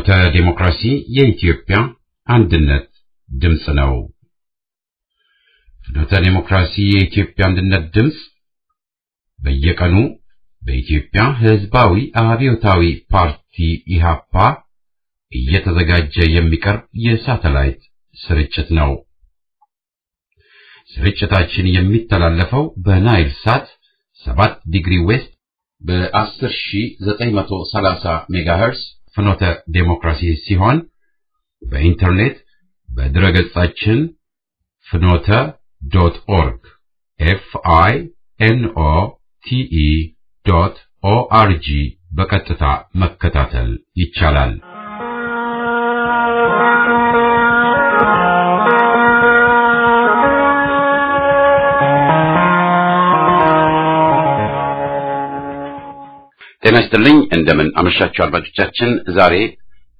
ፍኖተ ዲሞክራሲ የኢትዮጵያ አንድነት ድምጽ ነው። ፍኖተ ዲሞክራሲ የኢትዮጵያ አንድነት ድምጽ በየቀኑ በኢትዮጵያ ሕዝባዊ አብዮታዊ ፓርቲ ኢህአፓ እየተዘጋጀ የሚቀርብ የሳተላይት ስርጭት ነው። ስርጭታችን የሚተላለፈው በናይል ሳት 7 ዲግሪ ዌስት በ10930 ሜጋሄርስ ፍኖተ ዲሞክራሲ ሲሆን በኢንተርኔት በድረገጻችን fnote.org finote.org በቀጥታ መከታተል ይቻላል። ጤና ይስጥልኝ እንደምን አመሻችሁ አድማጮቻችን። ዛሬ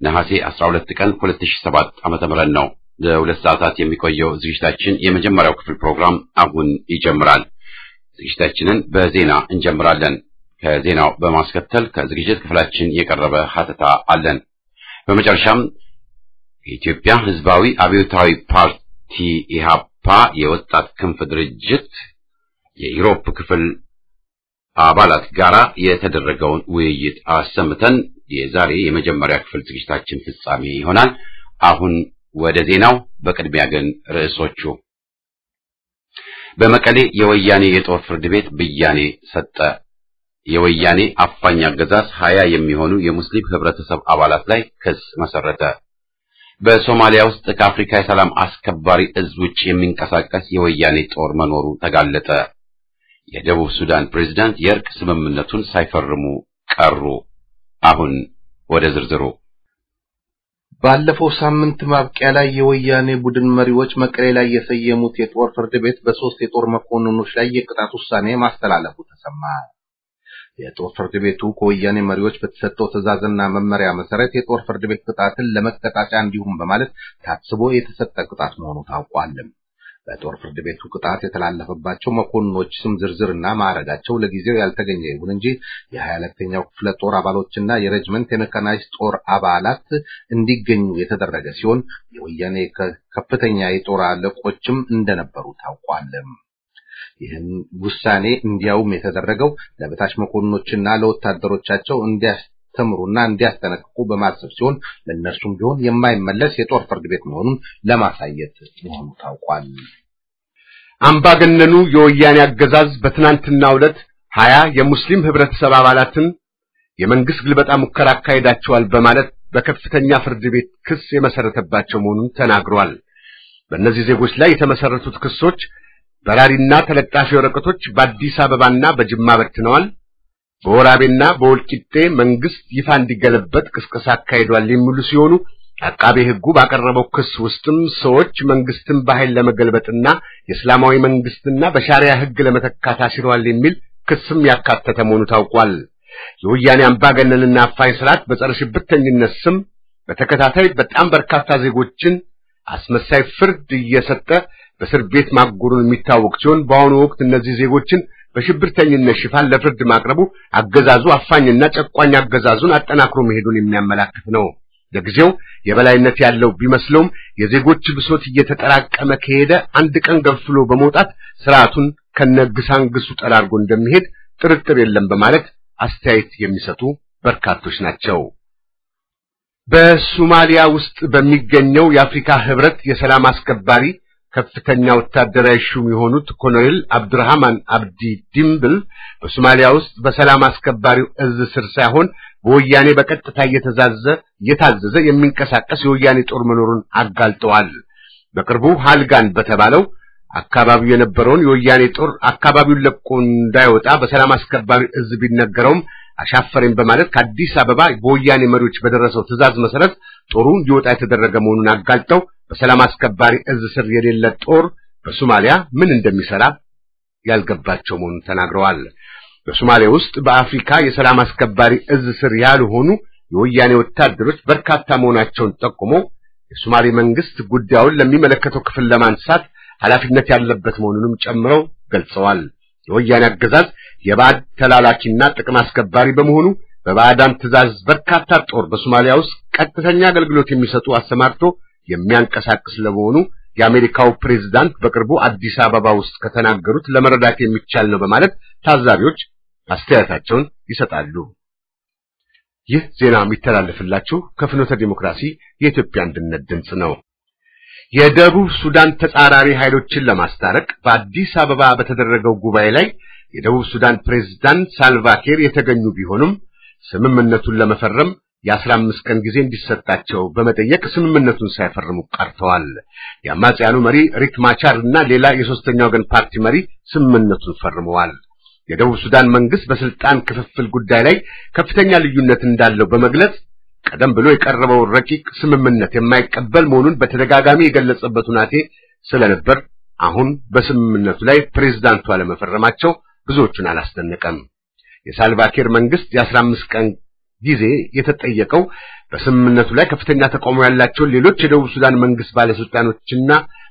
ነሐሴ 12 ቀን 2007 ዓመተ ምህረት ነው። ለሁለት ሰዓታት የሚቆየው ዝግጅታችን የመጀመሪያው ክፍል ፕሮግራም አሁን ይጀምራል። ዝግጅታችንን በዜና እንጀምራለን። ከዜናው በማስከተል ከዝግጅት ክፍላችን የቀረበ ሀተታ አለን። በመጨረሻም የኢትዮጵያ ሕዝባዊ አብዮታዊ ፓርቲ ኢህአፓ የወጣት ክንፍ ድርጅት የዩሮፕ ክፍል አባላት ጋራ የተደረገውን ውይይት አሰምተን የዛሬ የመጀመሪያ ክፍል ዝግጅታችን ፍጻሜ ይሆናል። አሁን ወደ ዜናው። በቅድሚያ ግን ርዕሶቹ። በመቀሌ የወያኔ የጦር ፍርድ ቤት ብያኔ ሰጠ። የወያኔ አፋኝ አገዛዝ 20 የሚሆኑ የሙስሊም ህብረተሰብ አባላት ላይ ክስ መሰረተ። በሶማሊያ ውስጥ ከአፍሪካ የሰላም አስከባሪ እዝ ውጭ የሚንቀሳቀስ የወያኔ ጦር መኖሩ ተጋለጠ። የደቡብ ሱዳን ፕሬዝዳንት የእርቅ ስምምነቱን ሳይፈርሙ ቀሩ። አሁን ወደ ዝርዝሩ። ባለፈው ሳምንት ማብቂያ ላይ የወያኔ ቡድን መሪዎች መቀሌ ላይ የሰየሙት የጦር ፍርድ ቤት በ3 የጦር መኮንኖች ላይ የቅጣት ውሳኔ ማስተላለፉ ተሰማ። የጦር ፍርድ ቤቱ ከወያኔ መሪዎች በተሰጠው ትዕዛዝና መመሪያ መሰረት የጦር ፍርድ ቤት ቅጣትን ለመቀጣጫ እንዲሁም በማለት ታስቦ የተሰጠ ቅጣት መሆኑ ታውቋል። በጦር ፍርድ ቤቱ ቅጣት የተላለፈባቸው መኮንኖች ስም ዝርዝርና ማዕረጋቸው ለጊዜው ያልተገኘ ይሁን እንጂ የ22ኛው ክፍለ ጦር አባሎችና የሬጅመንት የሜካናይዝድ ጦር አባላት እንዲገኙ የተደረገ ሲሆን የወያኔ ከፍተኛ የጦር አለቆችም እንደነበሩ ታውቋል። ይህን ውሳኔ እንዲያውም የተደረገው ለበታች መኮንኖችና ለወታደሮቻቸው እንዲያስተምሩና እንዲያስጠነቅቁ በማሰብ ሲሆን ለእነርሱም ቢሆን የማይመለስ የጦር ፍርድ ቤት መሆኑን ለማሳየት መሆኑ ታውቋል። አምባገነኑ የወያኔ አገዛዝ በትናንትናው ዕለት 20 የሙስሊም ህብረተሰብ አባላትን የመንግስት ግልበጣ ሙከራ አካሂዳቸዋል በማለት በከፍተኛ ፍርድ ቤት ክስ የመሰረተባቸው መሆኑን ተናግሯል። በእነዚህ ዜጎች ላይ የተመሰረቱት ክሶች በራሪና ተለጣፊ ወረቀቶች በአዲስ አበባና በጅማ በትነዋል፣ በወራቤና በወልቂጤ መንግስት ይፋ እንዲገለበጥ ቅስቀሳ አካሂዷል የሚሉ ሲሆኑ አቃቤ ሕጉ ባቀረበው ክስ ውስጥም ሰዎች መንግስትን በኃይል ለመገልበጥና የእስላማዊ መንግስትና በሻሪያ ሕግ ለመተካት አሲረዋል የሚል ክስም ያካተተ መሆኑ ታውቋል። የወያኔ አምባገነንና አፋኝ ስርዓት በጸረ ሽብርተኝነት ስም በተከታታይ በጣም በርካታ ዜጎችን አስመሳይ ፍርድ እየሰጠ በእስር ቤት ማጎሩን የሚታወቅ ሲሆን በአሁኑ ወቅት እነዚህ ዜጎችን በሽብርተኝነት ሽፋን ለፍርድ ማቅረቡ አገዛዙ አፋኝና ጨቋኝ አገዛዙን አጠናክሮ መሄዱን የሚያመላክት ነው። ለጊዜው የበላይነት ያለው ቢመስለውም የዜጎች ብሶት እየተጠራቀመ ከሄደ አንድ ቀን ገፍሎ በመውጣት ስርዓቱን ከነግሳንግሱ ጠራርጎ እንደሚሄድ ጥርጥር የለም በማለት አስተያየት የሚሰጡ በርካቶች ናቸው። በሶማሊያ ውስጥ በሚገኘው የአፍሪካ ህብረት የሰላም አስከባሪ ከፍተኛ ወታደራዊ ሹም የሆኑት ኮሎኔል አብዱራህማን አብዲ ዲምብል በሶማሊያ ውስጥ በሰላም አስከባሪው እዝ ስር ሳይሆን በወያኔ በቀጥታ እየታዘዘ የሚንቀሳቀስ የወያኔ ጦር መኖሩን አጋልጠዋል። በቅርቡ ሃልጋን በተባለው አካባቢው የነበረውን የወያኔ ጦር አካባቢውን ለቆ እንዳይወጣ በሰላም አስከባሪ እዝ ቢነገረውም አሻፈረኝ በማለት ከአዲስ አበባ በወያኔ መሪዎች በደረሰው ትዕዛዝ መሰረት ጦሩ እንዲወጣ የተደረገ መሆኑን አጋልጠው በሰላም አስከባሪ እዝ ስር የሌለ ጦር በሶማሊያ ምን እንደሚሰራ ያልገባቸው መሆኑን ተናግረዋል። በሶማሊያ ውስጥ በአፍሪካ የሰላም አስከባሪ እዝ ስር ያልሆኑ የወያኔ ወታደሮች በርካታ መሆናቸውን ጠቁመው የሶማሌ መንግስት ጉዳዩን ለሚመለከተው ክፍል ለማንሳት ኃላፊነት ያለበት መሆኑንም ጨምረው ገልጸዋል። የወያኔ አገዛዝ የባዕድ ተላላኪና ጥቅም አስከባሪ በመሆኑ በባዕዳን ትዕዛዝ በርካታ ጦር በሶማሊያ ውስጥ ቀጥተኛ አገልግሎት የሚሰጡ አሰማርቶ የሚያንቀሳቅስ ለመሆኑ የአሜሪካው ፕሬዝዳንት በቅርቡ አዲስ አበባ ውስጥ ከተናገሩት ለመረዳት የሚቻል ነው በማለት ታዛቢዎች አስተያየታቸውን ይሰጣሉ። ይህ ዜና የሚተላለፍላችሁ ከፍኖተ ዲሞክራሲ የኢትዮጵያ አንድነት ድምጽ ነው። የደቡብ ሱዳን ተጻራሪ ኃይሎችን ለማስታረቅ በአዲስ አበባ በተደረገው ጉባኤ ላይ የደቡብ ሱዳን ፕሬዝዳንት ሳልቫኪር የተገኙ ቢሆኑም ስምምነቱን ለመፈረም የ15 ቀን ጊዜ እንዲሰጣቸው በመጠየቅ ስምምነቱን ሳይፈርሙ ቀርተዋል። የአማጽያኑ መሪ ሪክ ማቻር እና ሌላ የሶስተኛ ወገን ፓርቲ መሪ ስምምነቱን ፈርመዋል። የደቡብ ሱዳን መንግስት በስልጣን ክፍፍል ጉዳይ ላይ ከፍተኛ ልዩነት እንዳለው በመግለጽ ቀደም ብሎ የቀረበው ረቂቅ ስምምነት የማይቀበል መሆኑን በተደጋጋሚ የገለጸበት ሁኔታ ስለነበር አሁን በስምምነቱ ላይ ፕሬዝዳንቱ አለመፈረማቸው ብዙዎቹን አላስደነቀም። የሳልቫኪር መንግስት የ15 ቀን ጊዜ የተጠየቀው በስምምነቱ ላይ ከፍተኛ ተቃውሞ ያላቸው ሌሎች የደቡብ ሱዳን መንግስት ባለስልጣኖችና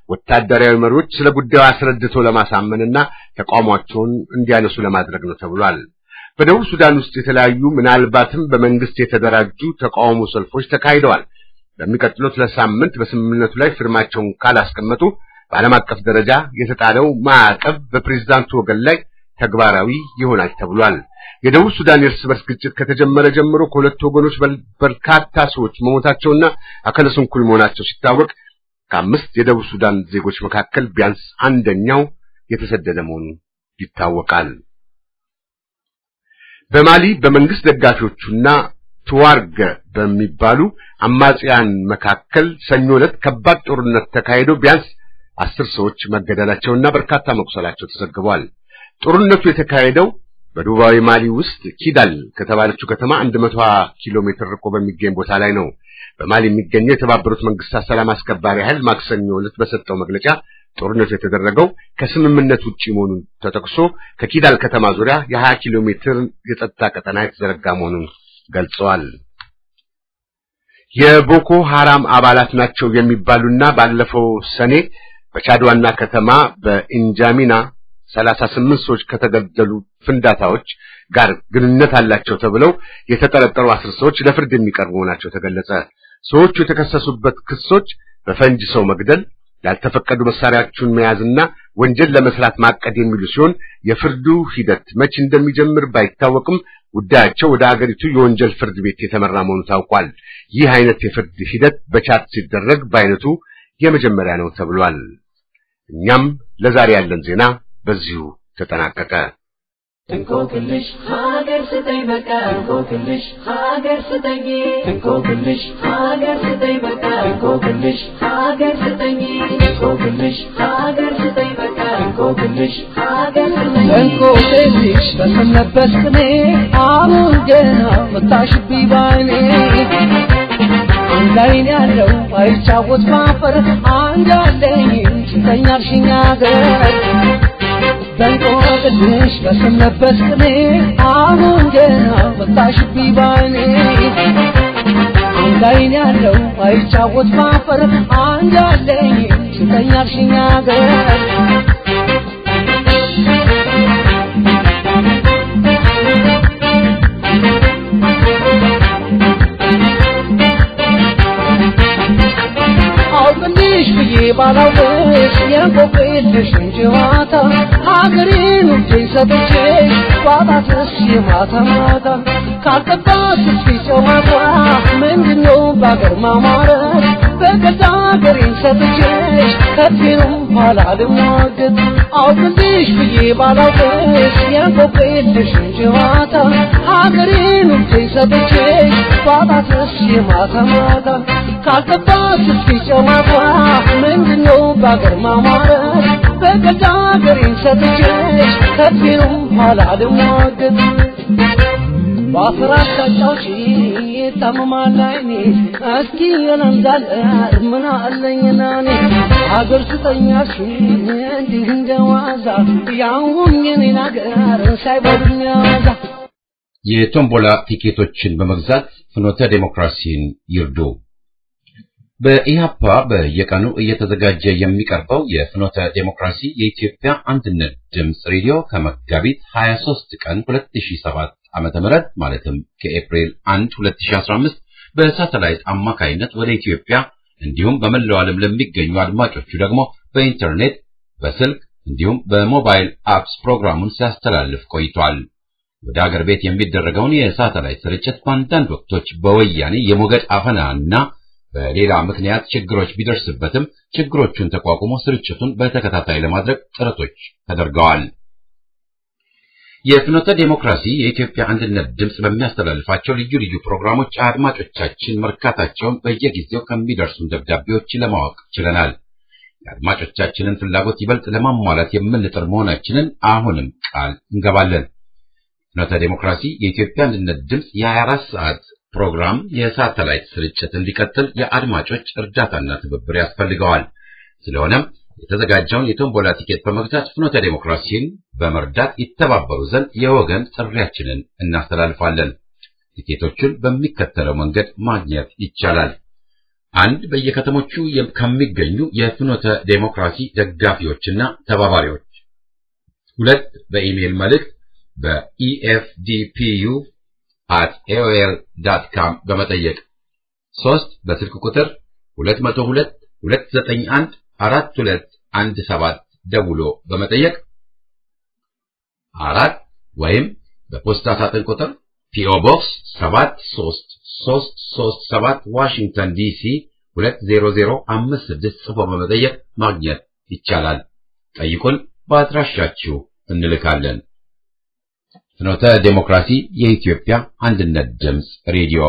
ወታደራዊ መሪዎች ስለ ጉዳዩ አስረድቶ ለማሳመንና ተቃውሟቸውን እንዲያነሱ ለማድረግ ነው ተብሏል። በደቡብ ሱዳን ውስጥ የተለያዩ ምናልባትም በመንግስት የተደራጁ ተቃውሞ ሰልፎች ተካሂደዋል። በሚቀጥሉት ለሳምንት በስምምነቱ ላይ ፊርማቸውን ካላስቀመጡ በዓለም አቀፍ ደረጃ የተጣለው ማዕቀብ በፕሬዝዳንቱ ወገን ላይ ተግባራዊ ይሆናል ተብሏል። የደቡብ ሱዳን የእርስ በርስ ግጭት ከተጀመረ ጀምሮ ከሁለት ወገኖች በርካታ ሰዎች መሞታቸውና አካለ ስንኩል መሆናቸው ሲታወቅ ከአምስት የደቡብ ሱዳን ዜጎች መካከል ቢያንስ አንደኛው የተሰደደ መሆኑ ይታወቃል። በማሊ በመንግስት ደጋፊዎችና ትዋርገ በሚባሉ አማጽያን መካከል ሰኞ ዕለት ከባድ ጦርነት ተካሂዶ ቢያንስ 10 ሰዎች መገደላቸውና በርካታ መቁሰላቸው ተዘግቧል። ጦርነቱ የተካሄደው በደቡባዊ ማሊ ውስጥ ኪዳል ከተባለችው ከተማ 120 ኪሎ ሜትር ርቆ በሚገኝ ቦታ ላይ ነው። በማሊ የሚገኘው የተባበሩት መንግስታት ሰላም አስከባሪ ኃይል ማክሰኞ ዕለት በሰጠው መግለጫ ጦርነቱ የተደረገው ከስምምነት ውጪ መሆኑን ተጠቅሶ ከኪዳል ከተማ ዙሪያ የ20 ኪሎ ሜትር የጸጥታ ቀጠና የተዘረጋ መሆኑን ገልጸዋል። የቦኮ ሐራም አባላት ናቸው የሚባሉና ባለፈው ሰኔ በቻድ ዋና ከተማ በኢንጃሚና 38 ሰዎች ከተገደሉ ፍንዳታዎች ጋር ግንኙነት አላቸው ተብለው የተጠረጠሩ 10 ሰዎች ለፍርድ የሚቀርቡ መሆናቸው ተገለጸ። ሰዎቹ የተከሰሱበት ክሶች በፈንጅ ሰው መግደል፣ ያልተፈቀዱ መሳሪያዎችን መያዝና ወንጀል ለመስራት ማቀድ የሚሉ ሲሆን የፍርዱ ሂደት መቼ እንደሚጀምር ባይታወቅም ጉዳያቸው ወደ አገሪቱ የወንጀል ፍርድ ቤት የተመራ መሆኑ ታውቋል። ይህ አይነት የፍርድ ሂደት በቻድ ሲደረግ በአይነቱ የመጀመሪያ ነው ተብሏል። እኛም ለዛሬ ያለን ዜና በዚሁ ተጠናቀቀ። እንቆቅልሽ ሀገር ስጠኝ በቃ እንቆቅልሽ ሀገር ስጠኝ እንቆቅልሽ ሀገር ስጠኝ በቃ እንቆቅልሽ ሀገር ስጠኝ እንቆቅልሽ ሀገር ስጠኝ በቃ እንቆቅልሽ ሀገር ስጠኝ እንቆቅልሽ በሰነበት ቅኔ አሁን ገና መጣሽብኝ ባይኔ አንዳይን ያለው አይጫወት ማፈር አንዳለኝ ስተኛርሽኛ ገር በንቆቅልሽ በሰነበት ቅኔ አሁን ገና መጣሽብኝ ባይኔ አንዳይን ያለው አይጫወት ማፈር አንዳለኝ ስተኛርሽኛ ገር ባላውቅሽ የንቆቅልሽ ጨዋታ ሀገሬን ውዴ ሰጥቼሽ ባጣትሽ የማታ ማታ ካልጠባሽ ጨዋታ ምንድነው ባገር ማማረት በገዛ ሀገሬን ሰጥቼሽ ከፊሉም ኋላ ልሟገት አውቅልሽ ብዬ ባላውቅሽ የንቆቅልሽ ጨዋታ ሀገሬን ውዴ ሰጥቼሽ ባጣትሽ የማታ ማታ ካልጠባሽ ጨዋታ ምንድነው ባገር ማማረት በገዛ ሀገሬን ሰጥቼሽ ከፊሉም ኋላ ልሟገት ባፍራት ታጫውቺ ታመማላይኔ እስኪ የለንዛል ምን አለኝና እኔ ሀገር ስጠኛሽ እንዲህ እንደዋዛ ያሁን የኔን ሀገር ሳይበሉኝ ያዛ የቶምቦላ ቲኬቶችን በመግዛት ፍኖተ ዴሞክራሲን ይርዱ። በኢህአፓ በየቀኑ እየተዘጋጀ የሚቀርበው የፍኖተ ዴሞክራሲ የኢትዮጵያ አንድነት ድምጽ ሬዲዮ ከመጋቢት 23 ቀን 2007 ዓመተ ምህረት ማለትም ከኤፕሪል 1 2015 በሳተላይት አማካይነት ወደ ኢትዮጵያ እንዲሁም በመላው ዓለም ለሚገኙ አድማጮቹ ደግሞ በኢንተርኔት በስልክ እንዲሁም በሞባይል አፕስ ፕሮግራሙን ሲያስተላልፍ ቆይቷል። ወደ ሀገር ቤት የሚደረገውን የሳተላይት ስርጭት በአንዳንድ ወቅቶች በወያኔ የሞገድ አፈናና በሌላ ምክንያት ችግሮች ቢደርስበትም ችግሮቹን ተቋቁሞ ስርጭቱን በተከታታይ ለማድረግ ጥረቶች ተደርገዋል። የፍኖተ ዴሞክራሲ የኢትዮጵያ አንድነት ድምጽ በሚያስተላልፋቸው ልዩ ልዩ ፕሮግራሞች አድማጮቻችን መርካታቸውን በየጊዜው ከሚደርሱን ደብዳቤዎች ለማወቅ ችለናል። የአድማጮቻችንን ፍላጎት ይበልጥ ለማሟላት የምንጥር መሆናችንን አሁንም ቃል እንገባለን። ፍኖተ ዴሞክራሲ የኢትዮጵያ አንድነት ድምጽ የ24 ሰዓት ፕሮግራም የሳተላይት ስርጭት እንዲቀጥል የአድማጮች እርዳታና ትብብር ያስፈልገዋል። ስለሆነም የተዘጋጀውን የቶምቦላ ቲኬት በመግዛት ፍኖተ ዴሞክራሲን በመርዳት ይተባበሩ ዘንድ የወገን ጥሪያችንን እናስተላልፋለን። ቲኬቶቹን በሚከተለው መንገድ ማግኘት ይቻላል። 1 በየከተሞቹ ከሚገኙ የፍኖተ ዴሞክራሲ ደጋፊዎችና ተባባሪዎች፣ 2 በኢሜል መልእክት befdpu@aol.com በመጠየቅ፣ 3 በስልክ ቁጥር 202-291-4217 ደውሎ በመጠየቅ፣ 4 ወይም በፖስታ ሳጥን ቁጥር PO Box 73337 ዋሽንግተን ዲሲ 20056 ጽፎ በመጠየቅ ማግኘት ይቻላል። ጠይቁን፣ በአድራሻችሁ እንልካለን። ፍኖተ ዴሞክራሲ የኢትዮጵያ አንድነት ድምጽ ሬዲዮ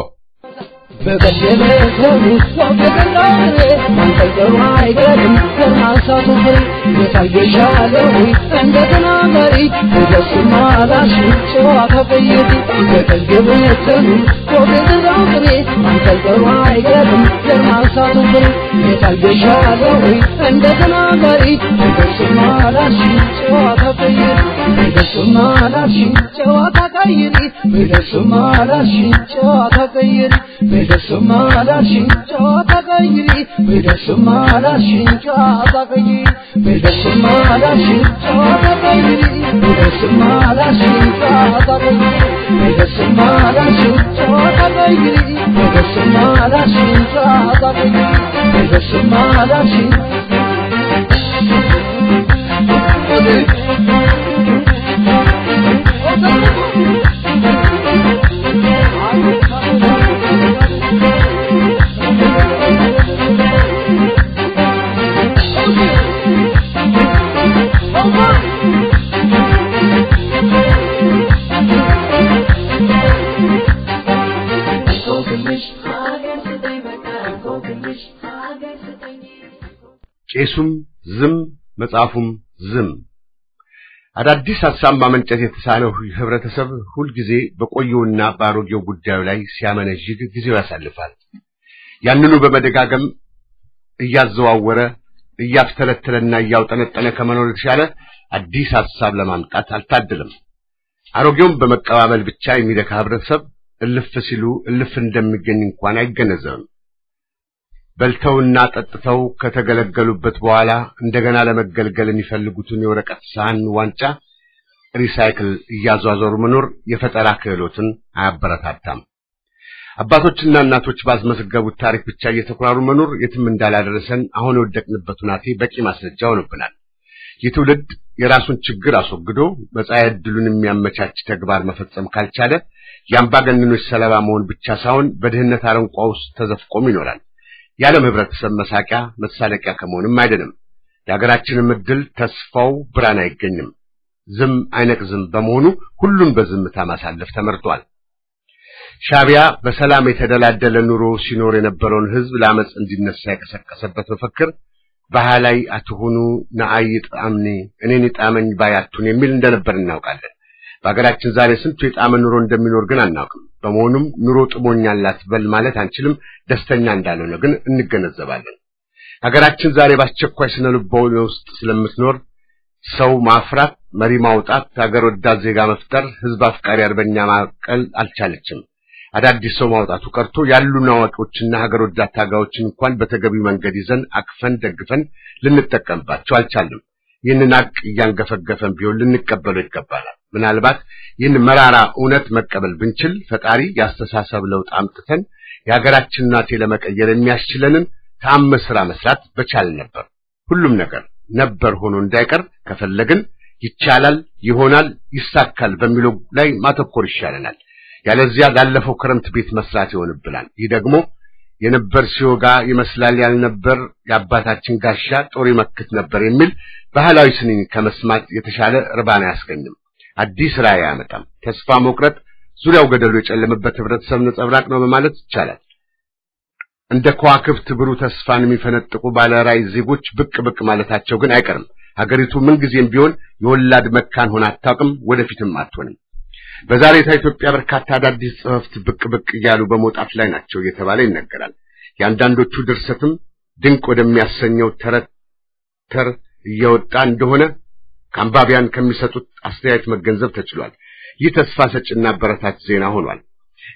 ቄሱም ዝም መጽሐፉም ዝም። አዳዲስ ሐሳብ ማመንጨት የተሳነው ህብረተሰብ ሁል ጊዜ በቆየውና ባሮጌው ጉዳዩ ላይ ሲያመነዥግ ጊዜው ያሳልፋል። ያንኑ በመደጋገም እያዘዋወረ እያፍተለተለና እያውጠነጠነ ከመኖር የተሻለ አዲስ ሐሳብ ለማምጣት አልታደለም። አሮጌውን በመቀባበል ብቻ የሚደካ ህብረተሰብ እልፍ ሲሉ እልፍ እንደሚገኝ እንኳን አይገነዘብም። በልተውና ጠጥተው ከተገለገሉበት በኋላ እንደገና ለመገልገል የሚፈልጉትን የወረቀት ሳህን ዋንጫ ሪሳይክል እያዟዟሩ መኖር የፈጠራ ክህሎትን አያበረታታም። አባቶችና እናቶች ባስመዘገቡት ታሪክ ብቻ እየተኮራሩ መኖር የትም እንዳላደረሰን አሁን የወደቅንበት ሁናቴ በቂ ማስረጃ ሆኖብናል። የትውልድ የራሱን ችግር አስወግዶ መጻኢ ዕድሉን የሚያመቻች ተግባር መፈጸም ካልቻለ የአምባገነኖች ሰለባ መሆን ብቻ ሳይሆን በድህነት አረንቋ ውስጥ ተዘፍቆም ይኖራል። የዓለም ህብረተሰብ መሳቂያ መሳለቂያ ከመሆንም አይደለም። የሀገራችንም ዕድል ተስፋው ብርሃን አይገኝም። ዝም አይነቅዝም በመሆኑ ሁሉን በዝምታ ማሳለፍ ተመርጧል። ሻቢያ በሰላም የተደላደለ ኑሮ ሲኖር የነበረውን ህዝብ ለአመጽ እንዲነሳ የቀሰቀሰበት መፈክር ባህላይ አትሁኑ ነአይጥ አምኔ እኔን ይጣመኝ ባያቱን የሚል እንደነበር እናውቃለን። በሀገራችን ዛሬ ስንቱ የጣመ ኑሮ እንደሚኖር ግን አናውቅም። በመሆኑም ኑሮ ጥሞኛል አትበል ማለት አንችልም። ደስተኛ እንዳልሆነ ግን እንገነዘባለን። ሀገራችን ዛሬ በአስቸኳይ ስነ ልቦና ውስጥ ስለምትኖር ሰው ማፍራት፣ መሪ ማውጣት፣ ሀገር ወዳድ ዜጋ መፍጠር፣ ህዝብ አፍቃሪ አርበኛ ማቀል አልቻለችም። አዳዲስ ሰው ማውጣቱ ቀርቶ ያሉና አዋቂዎችና ሀገር ወዳድ ታጋዮችን እንኳን በተገቢው መንገድ ይዘን አቅፈን ደግፈን ልንጠቀምባቸው አልቻልንም። ይህንን ሀቅ እያንገፈገፈን ቢሆን ልንቀበለው ይገባል። ምናልባት ይህን መራራ እውነት መቀበል ብንችል ፈጣሪ ያስተሳሰብ ለውጥ አምጥተን የሀገራችንን ናቴ ለመቀየር የሚያስችለንን ተአምር ስራ መስራት በቻል ነበር። ሁሉም ነገር ነበር ሆኖ እንዳይቀር ከፈለግን ይቻላል፣ ይሆናል፣ ይሳካል በሚለው ላይ ማተኮር ይሻለናል። ያለዚያ ላለፈው ክረምት ቤት መስራት ይሆንብናል። ይህ ደግሞ የነበር ሲወጋ ይመስላል ያልነበር የአባታችን ጋሻ ጦር ይመክት ነበር የሚል ባህላዊ ስንኝ ከመስማት የተሻለ እርባና ያስገኝም። አዲስ ራዕይ ያመጣም። ተስፋ መቁረጥ ዙሪያው ገደሉ የጨለመበት ህብረተሰብ ነጸብራቅ ነው በማለት ይቻላል። እንደ ከዋክብት ብሩህ ተስፋን የሚፈነጥቁ ባለ ራዕይ ዜጎች ብቅ ብቅ ማለታቸው ግን አይቀርም። ሀገሪቱ ምን ጊዜም ቢሆን የወላድ መካን ሆና አታውቅም፣ ወደፊትም አትሆንም። በዛሬታ ኢትዮጵያ በርካታ አዳዲስ ጽሕፍት ብቅ ብቅ እያሉ በመውጣት ላይ ናቸው እየተባለ ይነገራል። የአንዳንዶቹ ድርሰትም ድንቅ ወደሚያሰኘው ተር እየወጣ እንደሆነ ከአንባቢያን ከሚሰጡት አስተያየት መገንዘብ ተችሏል። ይህ ተስፋ ሰጭና አበረታች ዜና ሆኗል።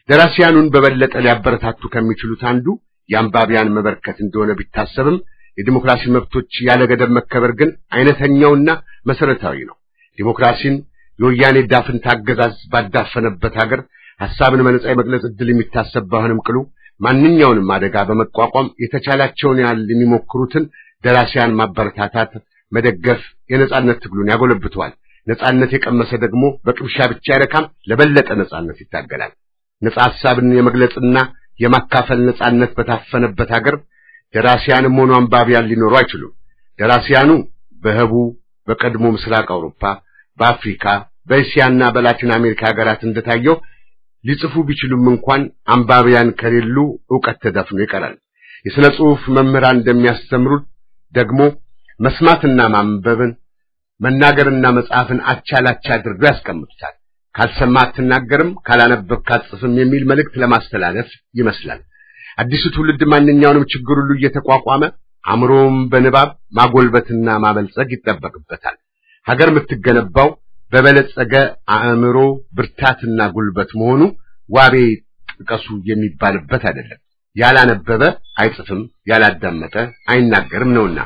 ደራሲያኑን በበለጠ ሊያበረታቱ ከሚችሉት አንዱ የአንባቢያን መበርከት እንደሆነ ቢታሰብም የዲሞክራሲ መብቶች ያለ ገደብ መከበር ግን አይነተኛውና መሰረታዊ ነው። ዲሞክራሲን የወያኔ ዳፍን ታገዛዝ ባዳፈነበት ሀገር ሐሳብን በነጻ የመግለጽ ዕድል የሚታሰብ ባይሆንም ቅሉ ማንኛውንም አደጋ በመቋቋም የተቻላቸውን ያህል የሚሞክሩትን ደራሲያን ማበረታታት፣ መደገፍ የነጻነት ትግሉን ያጎለብተዋል። ነጻነት የቀመሰ ደግሞ በቅምሻ ብቻ አይረካም፣ ለበለጠ ነጻነት ይታገላል። ነጻ ሐሳብን የመግለጽና የማካፈል ነጻነት በታፈነበት ሀገር ደራሲያንም ሆኑ አንባቢያን ሊኖሩ አይችሉም። ደራሲያኑ በህቡ በቀድሞ ምስራቅ አውሮፓ፣ በአፍሪካ፣ በእስያና በላቲን አሜሪካ ሀገራት እንደታየው ሊጽፉ ቢችሉም እንኳን አንባቢያን ከሌሉ ዕውቀት ተዳፍኖ ይቀራል። የሥነ ጽሑፍ መምህራን እንደሚያስተምሩት ደግሞ መስማትና ማንበብን መናገርና መጻፍን አቻላቻ አድርገው ያስቀምጡታል። ካልሰማ አትናገርም፣ ካላነበብክ አትጽፍም የሚል መልእክት ለማስተላለፍ ይመስላል። አዲሱ ትውልድ ማንኛውንም ችግር ሁሉ እየተቋቋመ አእምሮም በንባብ ማጎልበትና ማበልጸግ ይጠበቅበታል። ሀገር የምትገነባው በበለጸገ አእምሮ ብርታትና ጉልበት መሆኑ ዋቤ ጥቀሱ የሚባልበት አይደለም። ያላነበበ አይጽፍም፣ ያላዳመጠ አይናገርም ነውና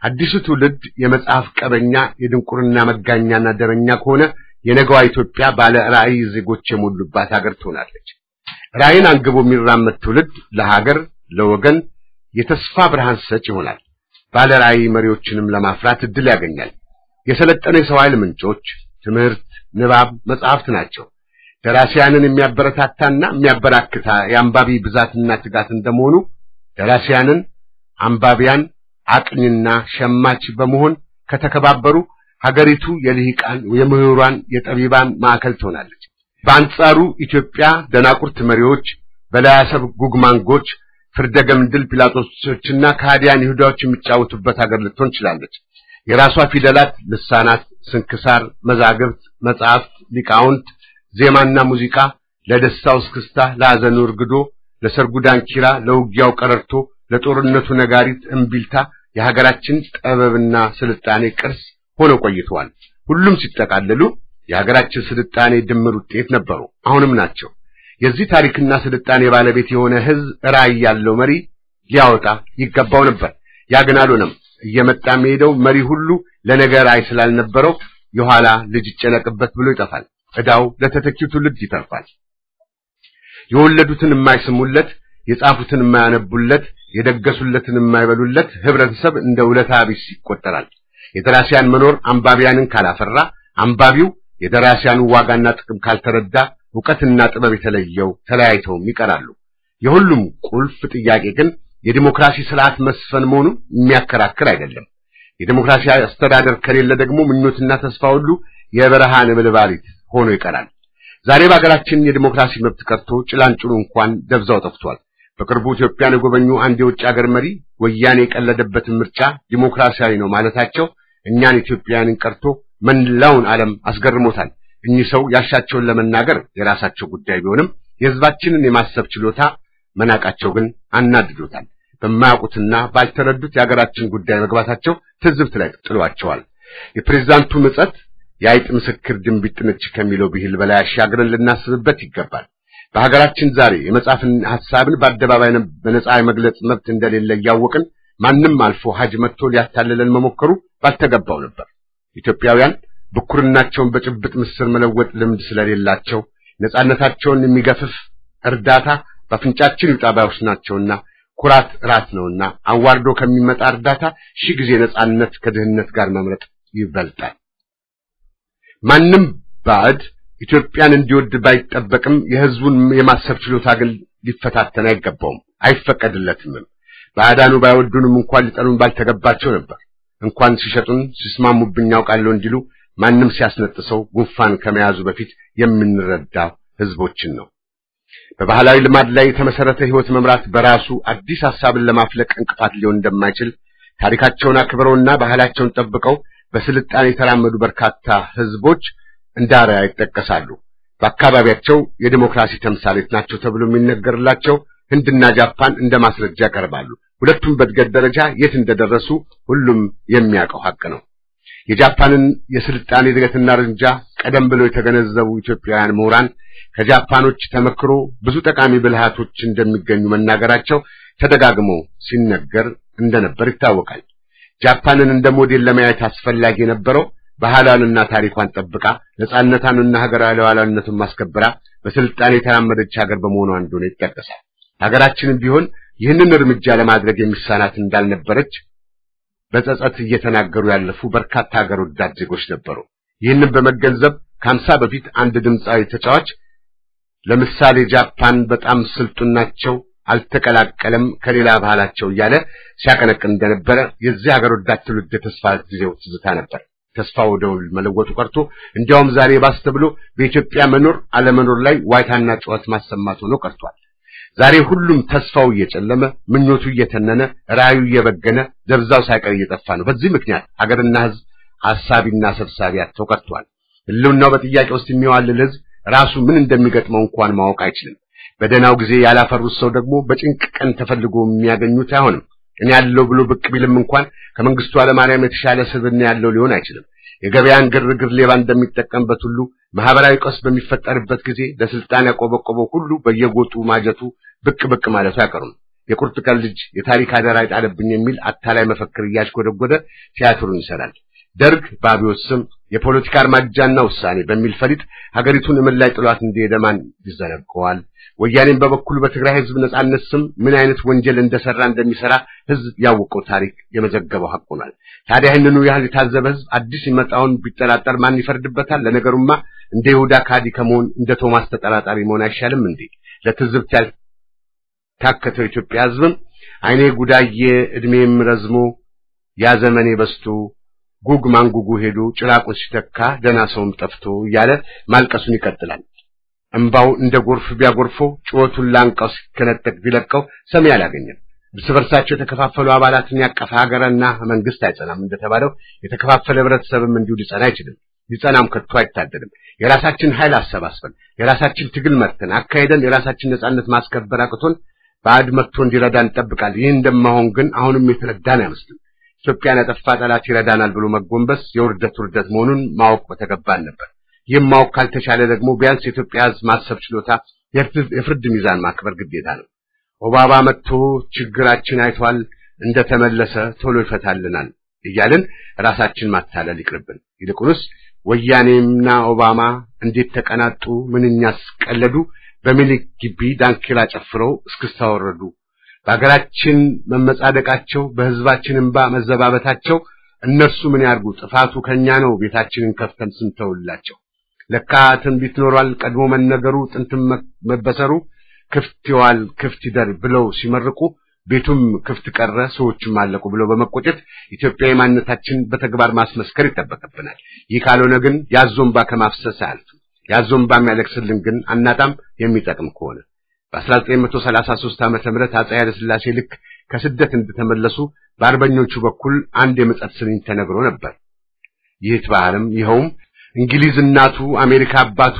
አዲሱ ትውልድ የመጽሐፍ ቀበኛ የድንቁርና መጋኛና ደረኛ ከሆነ የነገዋ ኢትዮጵያ ባለ ራዕይ ዜጎች የሞሉባት ሀገር ትሆናለች። ራዕይን አንግቦ የሚራመድ ትውልድ ለሀገር ለወገን የተስፋ ብርሃን ሰጭ ይሆናል። ባለ ራዕይ መሪዎችንም ለማፍራት እድል ያገኛል። የሰለጠነ የሰው ኃይል ምንጮች ትምህርት፣ ንባብ፣ መጽሐፍት ናቸው። ደራሲያንን የሚያበረታታና የሚያበራክታ የአንባቢ ብዛትና ትጋት እንደመሆኑ ደራሲያንን አንባቢያን አቅኝና ሸማች በመሆን ከተከባበሩ ሀገሪቱ የልሂቃን የምሁራን የጠቢባን ማዕከል ትሆናለች። በአንጻሩ ኢትዮጵያ ደናቁርት መሪዎች፣ በላያሰብ ጉግማንጎች፣ ፍርደገምድል ጲላጦሶችና ከሃዲያን ይሁዳዎች የሚጫወቱበት ሀገር ልትሆን ትችላለች። የራሷ ፊደላት፣ ልሳናት፣ ስንክሳር፣ መዛግብት፣ መጽሐፍት፣ ሊቃውንት፣ ዜማና ሙዚቃ፣ ለደስታው እስክስታ፣ ለሐዘኑ እርግዶ፣ ለሰርጉ ዳንኪራ፣ ለውጊያው ቀረርቶ፣ ለጦርነቱ ነጋሪት እምቢልታ የሀገራችን ጥበብና ስልጣኔ ቅርስ ሆነው ቆይተዋል። ሁሉም ሲጠቃለሉ የሀገራችን ስልጣኔ ድምር ውጤት ነበሩ፣ አሁንም ናቸው። የዚህ ታሪክና ስልጣኔ ባለቤት የሆነ ሕዝብ ራዕይ ያለው መሪ ሊያወጣ ይገባው ነበር። ያ ግን አልሆነም። እየመጣ የሚሄደው መሪ ሁሉ ለነገ ራዕይ ስላልነበረው የኋላ ልጅ ይጨነቅበት ብሎ ይጠፋል። ዕዳው ለተተኪው ትውልድ ይተርፋል። የወለዱትን የማይስሙለት፣ የጻፉትን የማያነቡለት፣ የደገሱለትን የማይበሉለት ህብረተሰብ እንደ ውለታ ቢስ ይቆጠራል። የደራሲያን መኖር አንባቢያንን ካላፈራ፣ አንባቢው የደራሲያኑ ዋጋና ጥቅም ካልተረዳ ዕውቀትና ጥበብ የተለየው ተለያይተውም ይቀራሉ። የሁሉም ቁልፍ ጥያቄ ግን የዲሞክራሲ ስርዓት መስፈን መሆኑ የሚያከራክር አይደለም። የዲሞክራሲ አስተዳደር ከሌለ ደግሞ ምኞትና ተስፋ ሁሉ የበረሃ ነበልባሊት ሆኖ ይቀራል። ዛሬ በአገራችን የዲሞክራሲ መብት ቀርቶ ጭላንጭሉ እንኳን ደብዛው ጠፍቷል። በቅርቡ ኢትዮጵያን የጎበኙ አንድ የውጭ ሀገር መሪ ወያኔ የቀለደበትን ምርጫ ዲሞክራሲያዊ ነው ማለታቸው እኛን ኢትዮጵያውያንን ቀርቶ መላውን ዓለም አስገርሞታል። እኚህ ሰው ያሻቸውን ለመናገር የራሳቸው ጉዳይ ቢሆንም የሕዝባችንን የማሰብ ችሎታ መናቃቸው ግን አናድዶታል። በማያውቁትና ባልተረዱት የሀገራችን ጉዳይ መግባታቸው ትዝብት ላይ ጥሏቸዋል። የፕሬዝዳንቱ ምጸት የአይጥ ምስክር ድንቢጥ ነች ከሚለው ብሂል በላይ አሻግረን ልናስብበት ይገባል። በሀገራችን ዛሬ የመጻፍን ሐሳብን በአደባባይ በነጻ መግለጽ መብት እንደሌለ ያወቅን ማንንም አልፎ ሀጅ መጥቶ ሊያታልለን መሞከሩ ባልተገባው ነበር። ኢትዮጵያውያን ብኩርናቸውን በጭብጥ ምስር መለወጥ ልምድ ስለሌላቸው ነጻነታቸውን የሚገፍፍ እርዳታ በአፍንጫችን ይውጣ ባዮች ናቸውና ኩራት ራት ነውና አዋርዶ ከሚመጣ እርዳታ ሺህ ጊዜ ነጻነት ከድህነት ጋር መምረጥ ይበልጣል። ማንም ባዕድ ኢትዮጵያን እንዲወድ ባይጠበቅም የህዝቡን የማሰብ ችሎታ ግን ሊፈታተን አይገባውም፣ አይፈቀድለትም። ባዕዳኑ ባይወዱንም እንኳን ሊጠሉን ባልተገባቸው ነበር። እንኳን ሲሸጡን ሲስማሙብኝ ያውቃሉ እንዲሉ ማንም ሲያስነጥሰው ጉንፋን ከመያዙ በፊት የምንረዳው ህዝቦችን ነው። በባህላዊ ልማድ ላይ የተመሰረተ ህይወት መምራት በራሱ አዲስ ሐሳብን ለማፍለቅ እንቅፋት ሊሆን እንደማይችል ታሪካቸውን አክብረውና ባህላቸውን ጠብቀው በስልጣኔ የተራመዱ በርካታ ህዝቦች እንዳራ ይጠቀሳሉ። በአካባቢያቸው የዲሞክራሲ ተምሳሌት ናቸው ተብሎ የሚነገርላቸው ህንድና ጃፓን እንደ ማስረጃ ያቀርባሉ። ሁለቱም በእድገት ደረጃ የት እንደደረሱ ሁሉም የሚያውቀው ሐቅ ነው። የጃፓንን የስልጣኔ እድገትና እርምጃ ቀደም ብለው የተገነዘቡ ኢትዮጵያውያን ምሁራን ከጃፓኖች ተመክሮ ብዙ ጠቃሚ ብልሃቶች እንደሚገኙ መናገራቸው ተደጋግሞ ሲነገር እንደነበር ይታወቃል። ጃፓንን እንደ ሞዴል ለማየት አስፈላጊ የነበረው ባህሏንና ታሪኳን ጠብቃ ነጻነቷንና ሀገራዊ ሉዓላዊነቱን ማስከበራ በስልጣኔ የተራመደች ሀገር በመሆኗ እንደሆነ ይጠቀሳል። ሀገራችንም ቢሆን ይህንን እርምጃ ለማድረግ የሚሳናት እንዳልነበረች በጸጸት እየተናገሩ ያለፉ በርካታ ሀገር ወዳድ ዜጎች ነበሩ። ይህንን በመገንዘብ ከ50 በፊት አንድ ድምጻዊ ተጫዋች ለምሳሌ ጃፓን በጣም ስልጡን ናቸው፣ አልተቀላቀለም ከሌላ ባህላቸው እያለ ሲያቀነቅን እንደነበረ የዚህ ሀገር ወዳድ ትውልድ ተስፋ ጊዜው ትዝታ ነበር። ተስፋው ወደውል መለወጡ ቀርቶ እንዲያውም ዛሬ ባስ ተብሎ በኢትዮጵያ መኖር አለመኖር ላይ ዋይታና ጩኸት ማሰማት ሆኖ ቀርቷል። ዛሬ ሁሉም ተስፋው እየጨለመ ምኞቱ እየተነነ ራዩ እየበገነ ደብዛው ሳይቀር እየጠፋ ነው። በዚህ ምክንያት ሀገርና ህዝብ ሐሳቢና ሰብሳቢ አጥተው ቀርቷል። ህልውናው በጥያቄ ውስጥ የሚዋልል ህዝብ ራሱ ምን እንደሚገጥመው እንኳን ማወቅ አይችልም። በደናው ጊዜ ያላፈሩት ሰው ደግሞ በጭንቅ ቀን ተፈልጎ የሚያገኙት አይሆንም። እኔ ያለው ብሎ ብቅ ቢልም እንኳን ከመንግስቱ ኃይለማርያም የተሻለ ስብዕና ያለው ሊሆን አይችልም። የገበያን ግርግር ሌባ እንደሚጠቀምበት ሁሉ ማህበራዊ ቀውስ በሚፈጠርበት ጊዜ ለስልጣን ያቆበቆበው ሁሉ በየጎጡ ማጀቱ ብቅ ማለቱ አይቀርም። የቁርጥ ቀን ልጅ የታሪክ አደራ ይጣልብኝ የሚል አታላይ መፈክር እያሽጎደጎደ ቲያትሩን ይሰራል። ደርግ በአብዮት ስም የፖለቲካ አርማጃና ውሳኔ በሚል ፈሊጥ ሀገሪቱን እመላይ ጥሏት እንደሄደማን ይዘነጋዋል። ወያኔም በበኩሉ በትግራይ ህዝብ ነጻነት ስም ምን አይነት ወንጀል እንደሰራ እንደሚሰራ ህዝብ ያወቀው ታሪክ የመዘገበው ሐቅ ሆኗል። ታዲያ ይህንኑ ያህል የታዘበ ህዝብ አዲስ ይመጣውን ቢጠራጠር ማን ይፈርድበታል? ለነገሩማ እንደ ይሁዳ ካዲ ከመሆን እንደ ቶማስ ተጠራጣሪ መሆን አይሻልም እንዴ? ለትዝብት ያልታከተው ኢትዮጵያ ህዝብም አይኔ ጉዳዬ እድሜም ረዝሞ ያ ዘመኔ በስቶ ጉግ ማንጉጉ ሄዶ ጭራቁን ሲተካ ደና ሰውም ጠፍቶ እያለ ማልቀሱን ይቀጥላል። እንባው እንደ ጎርፍ ቢያጎርፈው ጩኸቱን ላንቀው ሲከነጠቅ ቢለቀው ሰሚ አላገኘም። እርስ በርሳቸው የተከፋፈሉ አባላትን ያቀፈ ሀገርና መንግስት አይጸናም እንደተባለው የተከፋፈለ ህብረተሰብም እንዲሁ ሊጸና አይችልም። ሊጸናም ከቶ አይታደልም። የራሳችን ኃይል አሰባስበን የራሳችን ትግል መርተን አካሄደን የራሳችን ነጻነት ማስከበር አቅቶን ባዕድ መጥቶ እንዲረዳን እንጠብቃለን። ይህ እንደማይሆን ግን አሁንም የተረዳን አይመስልም። ኢትዮጵያን ያጠፋ ጠላት ይረዳናል ብሎ መጎንበስ የውርደት መሆኑን ማወቅ በተገባን ነበር። ይህም ማወቅ ካልተቻለ ደግሞ ቢያንስ የኢትዮጵያ ህዝብ ማሰብ ችሎታ የፍርድ ሚዛን ማክበር ግዴታ ነው። ኦባማ መጥቶ ችግራችን አይቷል እንደተመለሰ ቶሎ ይፈታልናል እያልን ራሳችን ማታለል ይቅርብን። ይልቁንስ ወያኔና ኦባማ እንዴት ተቀናጡ፣ ምንኛስ ቀለዱ፣ በሚሊክ ግቢ ዳንኪራ ጨፍረው እስክስታወረዱ፣ በአገራችን መመጻደቃቸው በህዝባችን እንባ መዘባበታቸው እነርሱ ምን ያርጉ? ጥፋቱ ከኛ ነው። ቤታችንን ከፍተን ስንተውላቸው ለካ ትንቢት ኖሯል ቀድሞ መነገሩ ጥንትም መበሰሩ ክፍት ይዋል ክፍት ይደር ብለው ሲመርቁ ቤቱም ክፍት ቀረ ሰዎችም አለቁ ብለው በመቆጨት ኢትዮጵያዊ ማንነታችን በተግባር ማስመስከር ይተበከብናል። ይህ ካልሆነ ግን ያዞምባ ከማፍሰስ አያልፍም። ያዞምባ የሚያለቅስልን ግን አናጣም የሚጠቅም ከሆነ በ1933 ዓመተ ምህረት አፄ ኃይለ ሥላሴ ልክ ከስደት እንደተመለሱ በአርበኞቹ በኩል አንድ የመጸት ስንኝ ተነግሮ ነበር። ይህ ተባለም ይኸውም እንግሊዝ እናቱ አሜሪካ አባቱ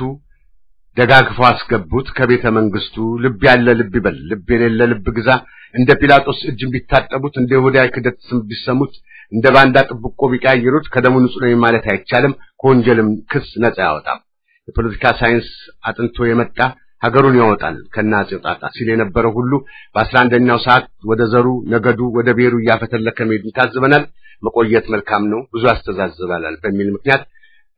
ደጋግፈው አስገቡት ከቤተ መንግስቱ ልብ ያለ ልብ ይበል ልብ የሌለ ልብ ግዛ እንደ ጲላጦስ እጅን ቢታጠቡት እንደ ይሁዳ ክደት ስም ቢሰሙት እንደ ባንዳ ጥብቆ ቢቀያየሩት ከደሙ ንጹህ ነው ማለት አይቻልም። ከወንጀልም ክስ ነፃ ያወጣም። የፖለቲካ ሳይንስ አጥንቶ የመጣ ሀገሩን ያወጣል ከናጼው ጣጣ ሲል የነበረው ሁሉ በ11ኛው ሰዓት ወደ ዘሩ ነገዱ ወደ ብሔሩ ያፈተለከ መሄዱን ታዝበናል። መቆየት መልካም ነው ብዙ አስተዛዝባላል በሚል ምክንያት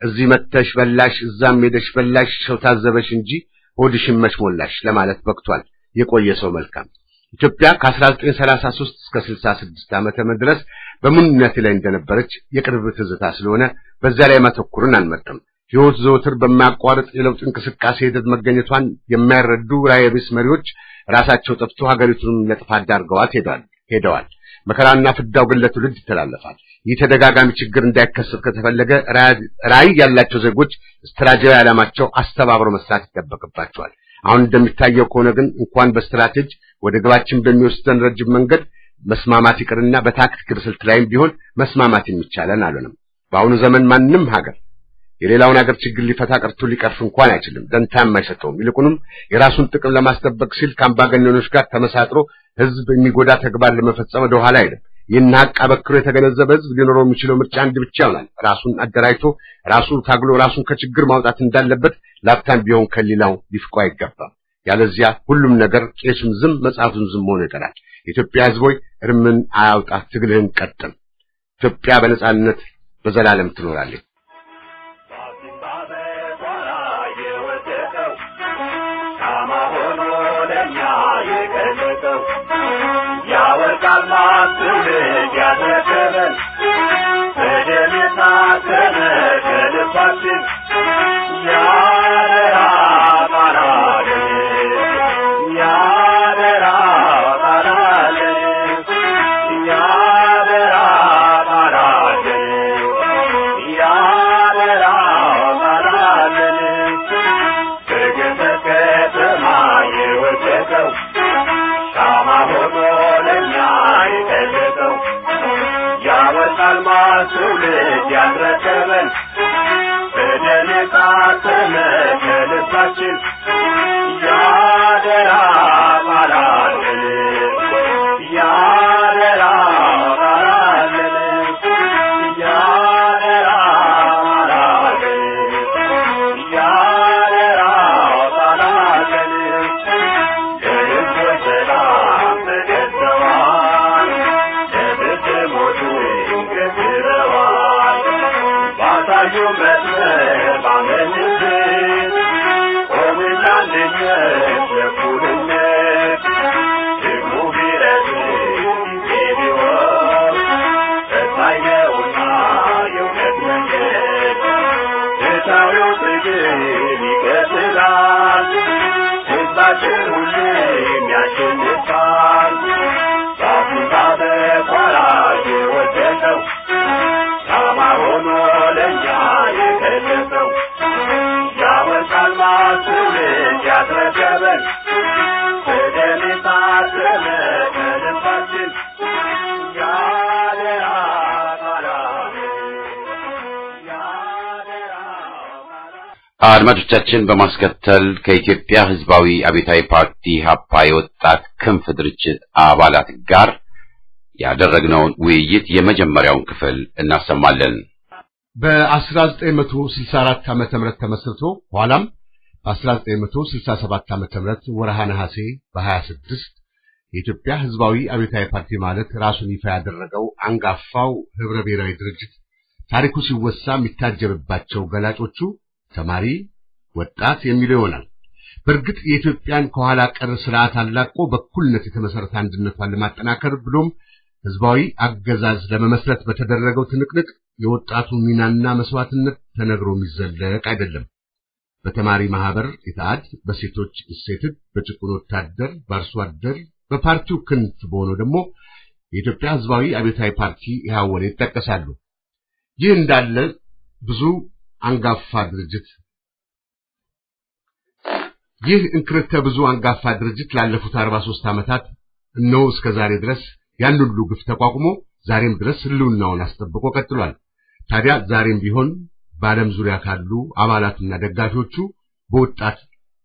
እዚህ መተሽ በላሽ እዛም ሄደሽ በላሽ ሰው ታዘበሽ እንጂ ሆድሽን መሽሞላሽ ለማለት በቅቷል። የቆየ ሰው መልካም ኢትዮጵያ ከ1933 እስከ 66 ዓመተ ምህረት ድረስ በሙንነት ላይ እንደነበረች የቅርብ ትዝታ ስለሆነ በዛ ላይ ማተኩርን አንመርጥም። ሕይወት ዘወትር በማያቋርጥ የለውጥ እንቅስቃሴ ሂደት መገኘቷን የማይረዱ ራዕይ መሪዎች ራሳቸው ጠፍቶ ሀገሪቱን ለጥፋት ዳርገዋት ሄደዋል። መከራና ፍዳው ግን ለትውልድ ይተላለፋል። ይህ ተደጋጋሚ ችግር እንዳይከሰት ከተፈለገ ራዕይ ያላቸው ዜጎች ስትራቴጂያዊ ዓላማቸው አስተባብሮ መስራት ይጠበቅባቸዋል። አሁን እንደሚታየው ከሆነ ግን እንኳን በስትራቴጂ ወደ ግባችን በሚወስደን ረጅም መንገድ መስማማት ይቅርና በታክቲክ ስልት ላይም ቢሆን መስማማት የሚቻለን አልሆነም። በአሁኑ ዘመን ማንም ሀገር የሌላውን ሀገር ችግር ሊፈታ ቀርቶ ሊቀርፍ እንኳን አይችልም፣ ደንታም አይሰጠውም። ይልቁንም የራሱን ጥቅም ለማስጠበቅ ሲል ከአምባገነኖች ጋር ተመሳጥሮ ህዝብ የሚጎዳ ተግባር ለመፈጸም ወደ ኋላ አይደለም። ይህን ሀቅ አበክሮ የተገነዘበ ህዝብ ሊኖረው የሚችለው ምርጫ አንድ ብቻ ይሆናል። ራሱን አደራጅቶ ራሱን ታግሎ ራሱን ከችግር ማውጣት እንዳለበት ላፍታም ቢሆን ከሌላው ሊፍቆ አይገባም። ያለዚያ ሁሉም ነገር ቄሱም ዝም መጽሐፉን ዝም ሆኖ ይቀራል። ኢትዮጵያ ህዝቦች እርምን አያውጣ፣ ትግልህን ቀጥል። ኢትዮጵያ በነጻነት በዘላለም ትኖራለች። አድማጮቻችን በማስከተል ከኢትዮጵያ ሕዝባዊ አብዮታዊ ፓርቲ ሀፓ የወጣት ክንፍ ድርጅት አባላት ጋር ያደረግነውን ውይይት የመጀመሪያውን ክፍል እናሰማለን። በ1964 ዓመተ ምህረት ተመስርቶ ኋላም በ1967 ዓመተ ምህረት ወርሃ ነሐሴ በ26 የኢትዮጵያ ሕዝባዊ አብዮታዊ ፓርቲ ማለት ራሱን ይፋ ያደረገው አንጋፋው ህብረ ብሔራዊ ድርጅት ታሪኩ ሲወሳ የሚታጀብባቸው ገላጮቹ ተማሪ ወጣት የሚለው ይሆናል። በእርግጥ የኢትዮጵያን ከኋላ ቀር ስርዓት አላቆ በኩልነት የተመሰረተ አንድነቷን ለማጠናከር ብሎም ህዝባዊ አገዛዝ ለመመስረት በተደረገው ትንቅንቅ የወጣቱ ሚናና መስዋዕትነት ተነግሮ የሚዘለቅ አይደለም። በተማሪ ማህበር ኢታድ፣ በሴቶች እሴት፣ በጭቁን ወታደር፣ በአርሶ አደር፣ በፓርቲው ክንፍ በሆነው ደግሞ የኢትዮጵያ ህዝባዊ አብዮታዊ ፓርቲ ኢህአወል ይጠቀሳሉ። ይህ እንዳለ ብዙ አንጋፋ ድርጅት ይህ እንክርተ ብዙ አንጋፋ ድርጅት ላለፉት 43 ዓመታት ነው እስከ ዛሬ ድረስ ያን ሁሉ ግፍ ተቋቁሞ ዛሬም ድረስ ህልውናውን አስጠብቆ ቀጥሏል። ታዲያ ዛሬም ቢሆን በዓለም ዙሪያ ካሉ አባላቱና ደጋፊዎቹ በወጣት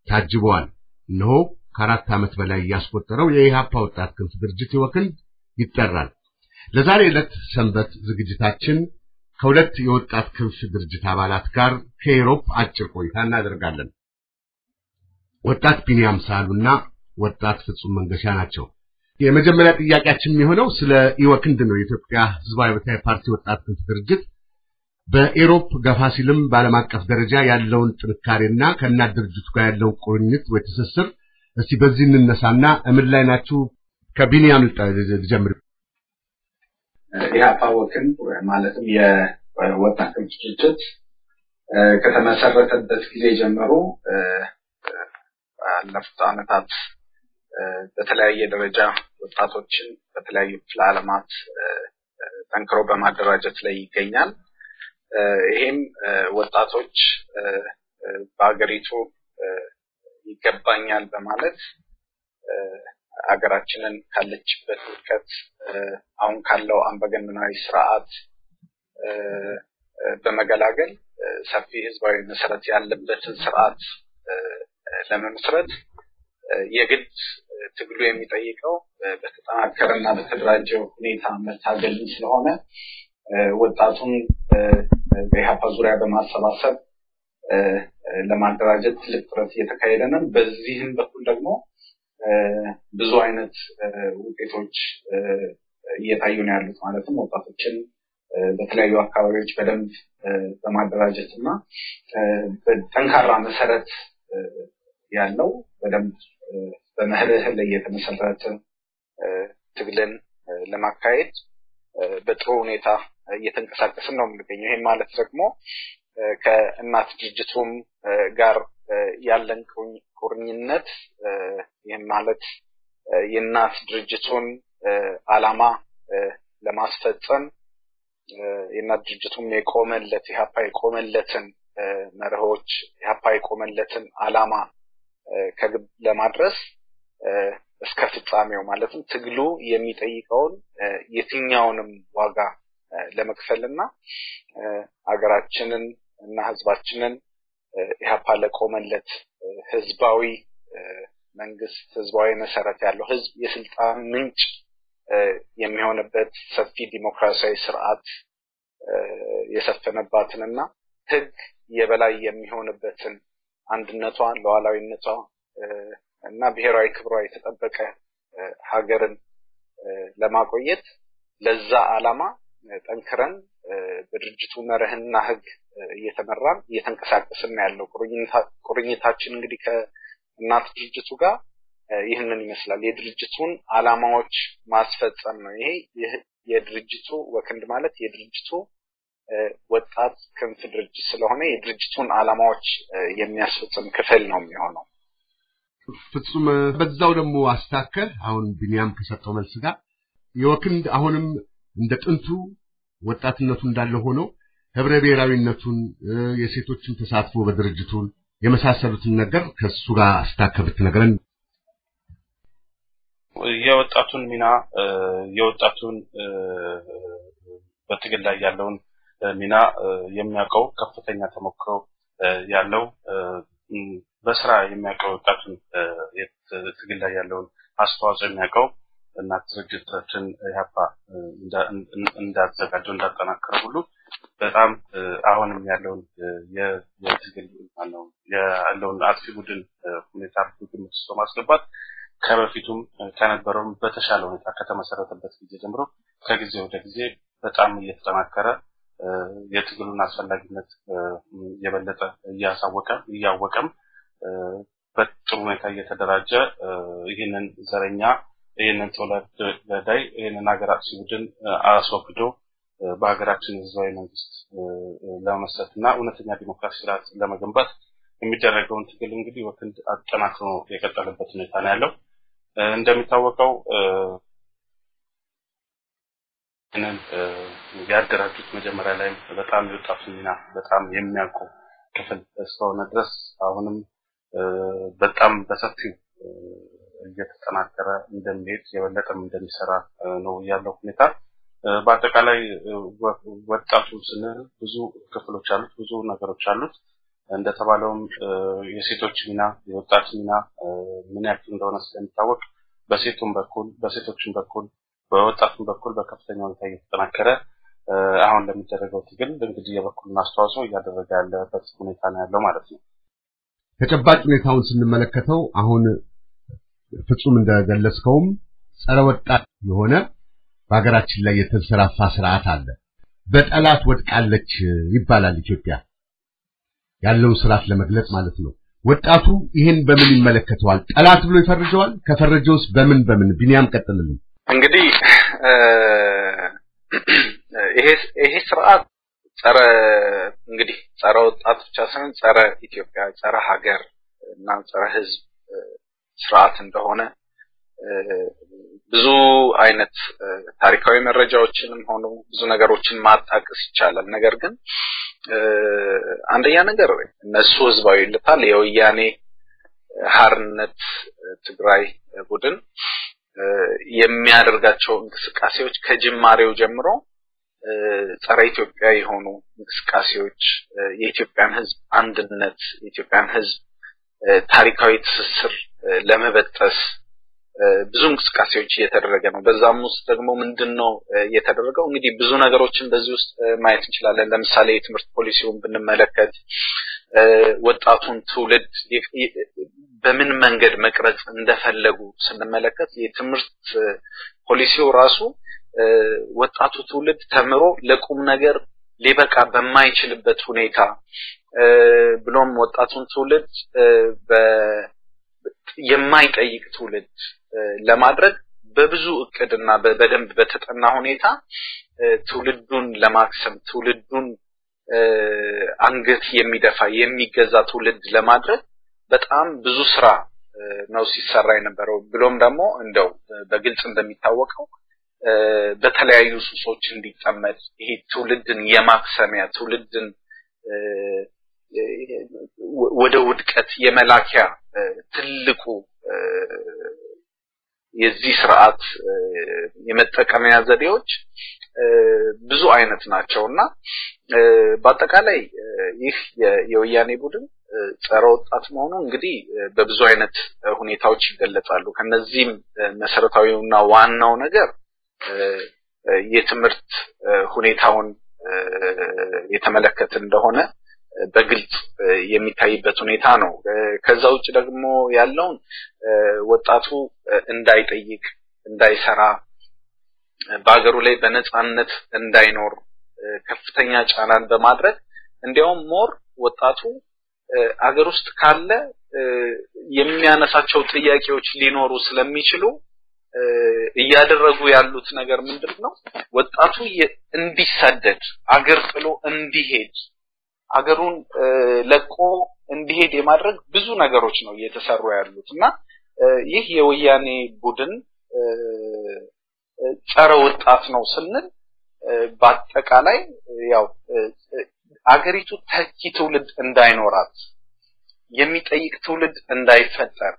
ታጅበዋል። ነው ከአራት ዓመት በላይ ያስቆጠረው የኢሃፓ ወጣት ክንፍ ድርጅት ይወክንድ ይጠራል። ለዛሬ ዕለት ሰንበት ዝግጅታችን ከሁለት የወጣት ክንፍ ድርጅት አባላት ጋር ከዩሮፕ አጭር ቆይታ እናደርጋለን። ወጣት ቢኒያም ሳሉና ወጣት ፍጹም መንገሻ ናቸው። የመጀመሪያ ጥያቄያችን የሚሆነው ስለ ኢወክንድ ነው። የኢትዮጵያ ህዝባዊ አብዮታዊ ፓርቲ ወጣት ክንፍ ድርጅት በኢሮፕ ገፋ ሲልም በዓለም አቀፍ ደረጃ ያለውን ጥንካሬና ከእናት ድርጅቱ ጋር ያለውን ቁርኝት ወይ ትስስር እስቲ በዚህ እንነሳና ምን ላይ ናችሁ? ከቢኒያም ልጀምር። ኢህአፓወክንድ ማለትም የወጣት ክንፍ ድርጅት ከተመሰረተበት ጊዜ ጀምሮ ባለፉት ዓመታት በተለያየ ደረጃ ወጣቶችን በተለያዩ ክፍለ ዓለማት ጠንክሮ በማደራጀት ላይ ይገኛል። ይሄም ወጣቶች በአገሪቱ ይገባኛል በማለት አገራችንን ካለችበት ውድቀት አሁን ካለው አምባገነናዊ ስርዓት በመገላገል ሰፊ ህዝባዊ መሰረት ያለበትን ስርዓት ለመመስረት የግድ ትግሉ የሚጠይቀው በተጠናከረና በተደራጀ ሁኔታ መታገል ስለሆነ ወጣቱን በኢህአፓ ዙሪያ በማሰባሰብ ለማደራጀት ትልቅ ጥረት እየተካሄደ ነው። በዚህም በኩል ደግሞ ብዙ አይነት ውጤቶች እየታዩ ነው ያሉት። ማለትም ወጣቶችን በተለያዩ አካባቢዎች በደንብ በማደራጀትና በጠንካራ መሰረት ያለው በደንብ በመርህ ላይ የተመሰረተ ትግልን ለማካሄድ በጥሩ ሁኔታ እየተንቀሳቀስን ነው የምንገኘው። ይሄን ማለት ደግሞ ከእናት ድርጅቱም ጋር ያለን ቁርኝነት ይሄን ማለት የእናት ድርጅቱን ዓላማ ለማስፈጸም የእናት ድርጅቱም የቆመለት ኢህአፓ የቆመለትን መርሆች ኢህአፓ የቆመለትን ዓላማ ከግብ ለማድረስ እስከ ፍጻሜው ማለትም ትግሉ የሚጠይቀውን የትኛውንም ዋጋ ለመክፈልና አገራችንን እና ህዝባችንን ኢህአፓ ለቆመለት ህዝባዊ መንግስት ህዝባዊ መሰረት ያለው ህዝብ የስልጣን ምንጭ የሚሆንበት ሰፊ ዲሞክራሲያዊ ስርዓት የሰፈነባትንና ህግ የበላይ የሚሆንበትን አንድነቷን ሉዓላዊነቷ እና ብሔራዊ ክብሯ የተጠበቀ ሀገርን ለማቆየት ለዛ ዓላማ ጠንክረን በድርጅቱ መርህና ህግ እየተመራን እየተንቀሳቀስን ያለው ቁርኝታችን እንግዲህ ከእናት ድርጅቱ ጋር ይህንን ይመስላል። የድርጅቱን ዓላማዎች ማስፈጸም ነው። ይሄ የድርጅቱ ወክንድ ማለት የድርጅቱ ወጣት ክንፍ ድርጅት ስለሆነ የድርጅቱን ዓላማዎች የሚያስፈጽም ክፍል ነው የሚሆነው። ፍጹም በዛው ደግሞ አስተካከል አሁን ቢኒያም ከሰጠው መልስ ጋር የወክንድ አሁንም እንደ ጥንቱ ወጣትነቱ እንዳለ ሆኖ ህብረ ብሔራዊነቱን የሴቶችን ተሳትፎ በድርጅቱን የመሳሰሉትን ነገር ከሱ ጋር አስተካከብት ነገርን የወጣቱን ሚና የወጣቱን በትግል ላይ ያለውን ሚና የሚያውቀው ከፍተኛ ተሞክሮ ያለው በስራ የሚያውቀው ወጣቱን የትግል ላይ ያለውን አስተዋጽኦ የሚያውቀው እና ድርጅታችን ኢህአፓ እንዳዘጋጀው እንዳጠናከረ ሁሉ በጣም አሁንም ያለውን የትግል ነው ያለውን አጥፊ ቡድን ሁኔታ ግምት ውስጥ ማስገባት ከበፊቱም ከነበረውም በተሻለ ሁኔታ ከተመሰረተበት ጊዜ ጀምሮ ከጊዜ ወደ ጊዜ በጣም እየተጠናከረ የትግሉን አስፈላጊነት የበለጠ እያወቀም በጥሩ ሁኔታ እየተደራጀ ይህንን ዘረኛ ይህንን ተወላዳይ ይህንን ሀገር አጥፊ ቡድን አስወግዶ በሀገራችን ህዝባዊ መንግስት ለመመስረትና እውነተኛ ዲሞክራሲ ስርዓት ለመገንባት የሚደረገውን ትግል እንግዲህ ወክንድ አጠናክሮ የቀጠለበት ሁኔታ ነው ያለው። እንደሚታወቀው እነን ያደራጁት መጀመሪያ ላይ በጣም የወጣቱን ሚና በጣም የሚያውቁ ክፍል ስለሆነ ድረስ አሁንም በጣም በሰፊው እየተጠናከረ እንደሚሄድ የበለጠም እንደሚሰራ ነው ያለው ሁኔታ። በአጠቃላይ ወጣቱ ስንል ብዙ ክፍሎች አሉት፣ ብዙ ነገሮች አሉት። እንደተባለውም የሴቶች ሚና የወጣት ሚና ምን ያክል እንደሆነ ስለሚታወቅ በሴቶችም በኩል በወጣቱም በኩል በከፍተኛ ሁኔታ እየተጠናከረ አሁን ለሚደረገው ትግል እንግዲህ የበኩሉን አስተዋጽኦ እያደረገ ያለበት ሁኔታ ነው ያለው ማለት ነው። ተጨባጭ ሁኔታውን ስንመለከተው አሁን ፍጹም እንደገለጽከውም ጸረ ወጣት የሆነ በአገራችን ላይ የተንሰራፋ ስርዓት አለ። በጠላት ወድቃለች ይባላል ኢትዮጵያ ያለው ስርዓት ለመግለጽ ማለት ነው። ወጣቱ ይሄን በምን ይመለከተዋል? ጠላት ብሎ ይፈርጀዋል? ከፈረጀውስ በምን ቢኒያም ቀጥልልኝ። እንግዲህ ይሄ ስርዓት ጸረ ወጣት ብቻ ሳይሆን ጸረ ኢትዮጵያ፣ ጸረ ሀገር እና ጸረ ህዝብ ስርዓት እንደሆነ ብዙ አይነት ታሪካዊ መረጃዎችንም ሆኖ ብዙ ነገሮችን ማጣቀስ ይቻላል። ነገር ግን አንደኛ ነገር እነሱ ህዝባዊ ልታል የወያኔ ሓርነት ትግራይ ቡድን የሚያደርጋቸው እንቅስቃሴዎች ከጅማሬው ጀምሮ ጸረ ኢትዮጵያ የሆኑ እንቅስቃሴዎች የኢትዮጵያን ህዝብ አንድነት የኢትዮጵያን ህዝብ ታሪካዊ ትስስር ለመበጠስ ብዙ እንቅስቃሴዎች እየተደረገ ነው። በዛም ውስጥ ደግሞ ምንድነው እየተደረገው? እንግዲህ ብዙ ነገሮችን በዚህ ውስጥ ማየት እንችላለን። ለምሳሌ የትምህርት ፖሊሲውን ብንመለከት ወጣቱን ትውልድ በምን መንገድ መቅረጽ እንደፈለጉ ስንመለከት የትምህርት ፖሊሲው ራሱ ወጣቱ ትውልድ ተምሮ ለቁም ነገር ሊበቃ በማይችልበት ሁኔታ ብሎም ወጣቱን ትውልድ የማይጠይቅ ትውልድ ለማድረግ በብዙ እቅድና በደንብ በተጠና ሁኔታ ትውልዱን ለማክሰም ትውልዱን አንገት የሚደፋ የሚገዛ ትውልድ ለማድረግ በጣም ብዙ ስራ ነው ሲሰራ የነበረው። ብሎም ደግሞ እንደው በግልጽ እንደሚታወቀው በተለያዩ ሱሶች እንዲጠመድ ይሄ ትውልድን የማክሰሚያ ትውልድን ወደ ውድቀት የመላኪያ ትልቁ የዚህ ስርዓት የመጠቀሚያ ዘዴዎች ብዙ አይነት ናቸውና በአጠቃላይ ይህ የወያኔ ቡድን ጸረ ወጣት መሆኑ እንግዲህ በብዙ አይነት ሁኔታዎች ይገለጻሉ። ከነዚህም መሰረታዊውና ዋናው ነገር የትምህርት ሁኔታውን የተመለከተ እንደሆነ በግልጽ የሚታይበት ሁኔታ ነው። ከዛ ውጭ ደግሞ ያለውን ወጣቱ እንዳይጠይቅ እንዳይሰራ በአገሩ ላይ በነጻነት እንዳይኖር ከፍተኛ ጫናን በማድረግ እንዲያውም ሞር ወጣቱ አገር ውስጥ ካለ የሚያነሳቸው ጥያቄዎች ሊኖሩ ስለሚችሉ እያደረጉ ያሉት ነገር ምንድነው? ወጣቱ እንዲሰደድ አገር ጥሎ እንዲሄድ አገሩን ለቆ እንዲሄድ የማድረግ ብዙ ነገሮች ነው እየተሰሩ ያሉትና ይህ የወያኔ ቡድን ጸረ ወጣት ነው ስንል በአጠቃላይ ያው አገሪቱ ተኪ ትውልድ እንዳይኖራት የሚጠይቅ ትውልድ እንዳይፈጠር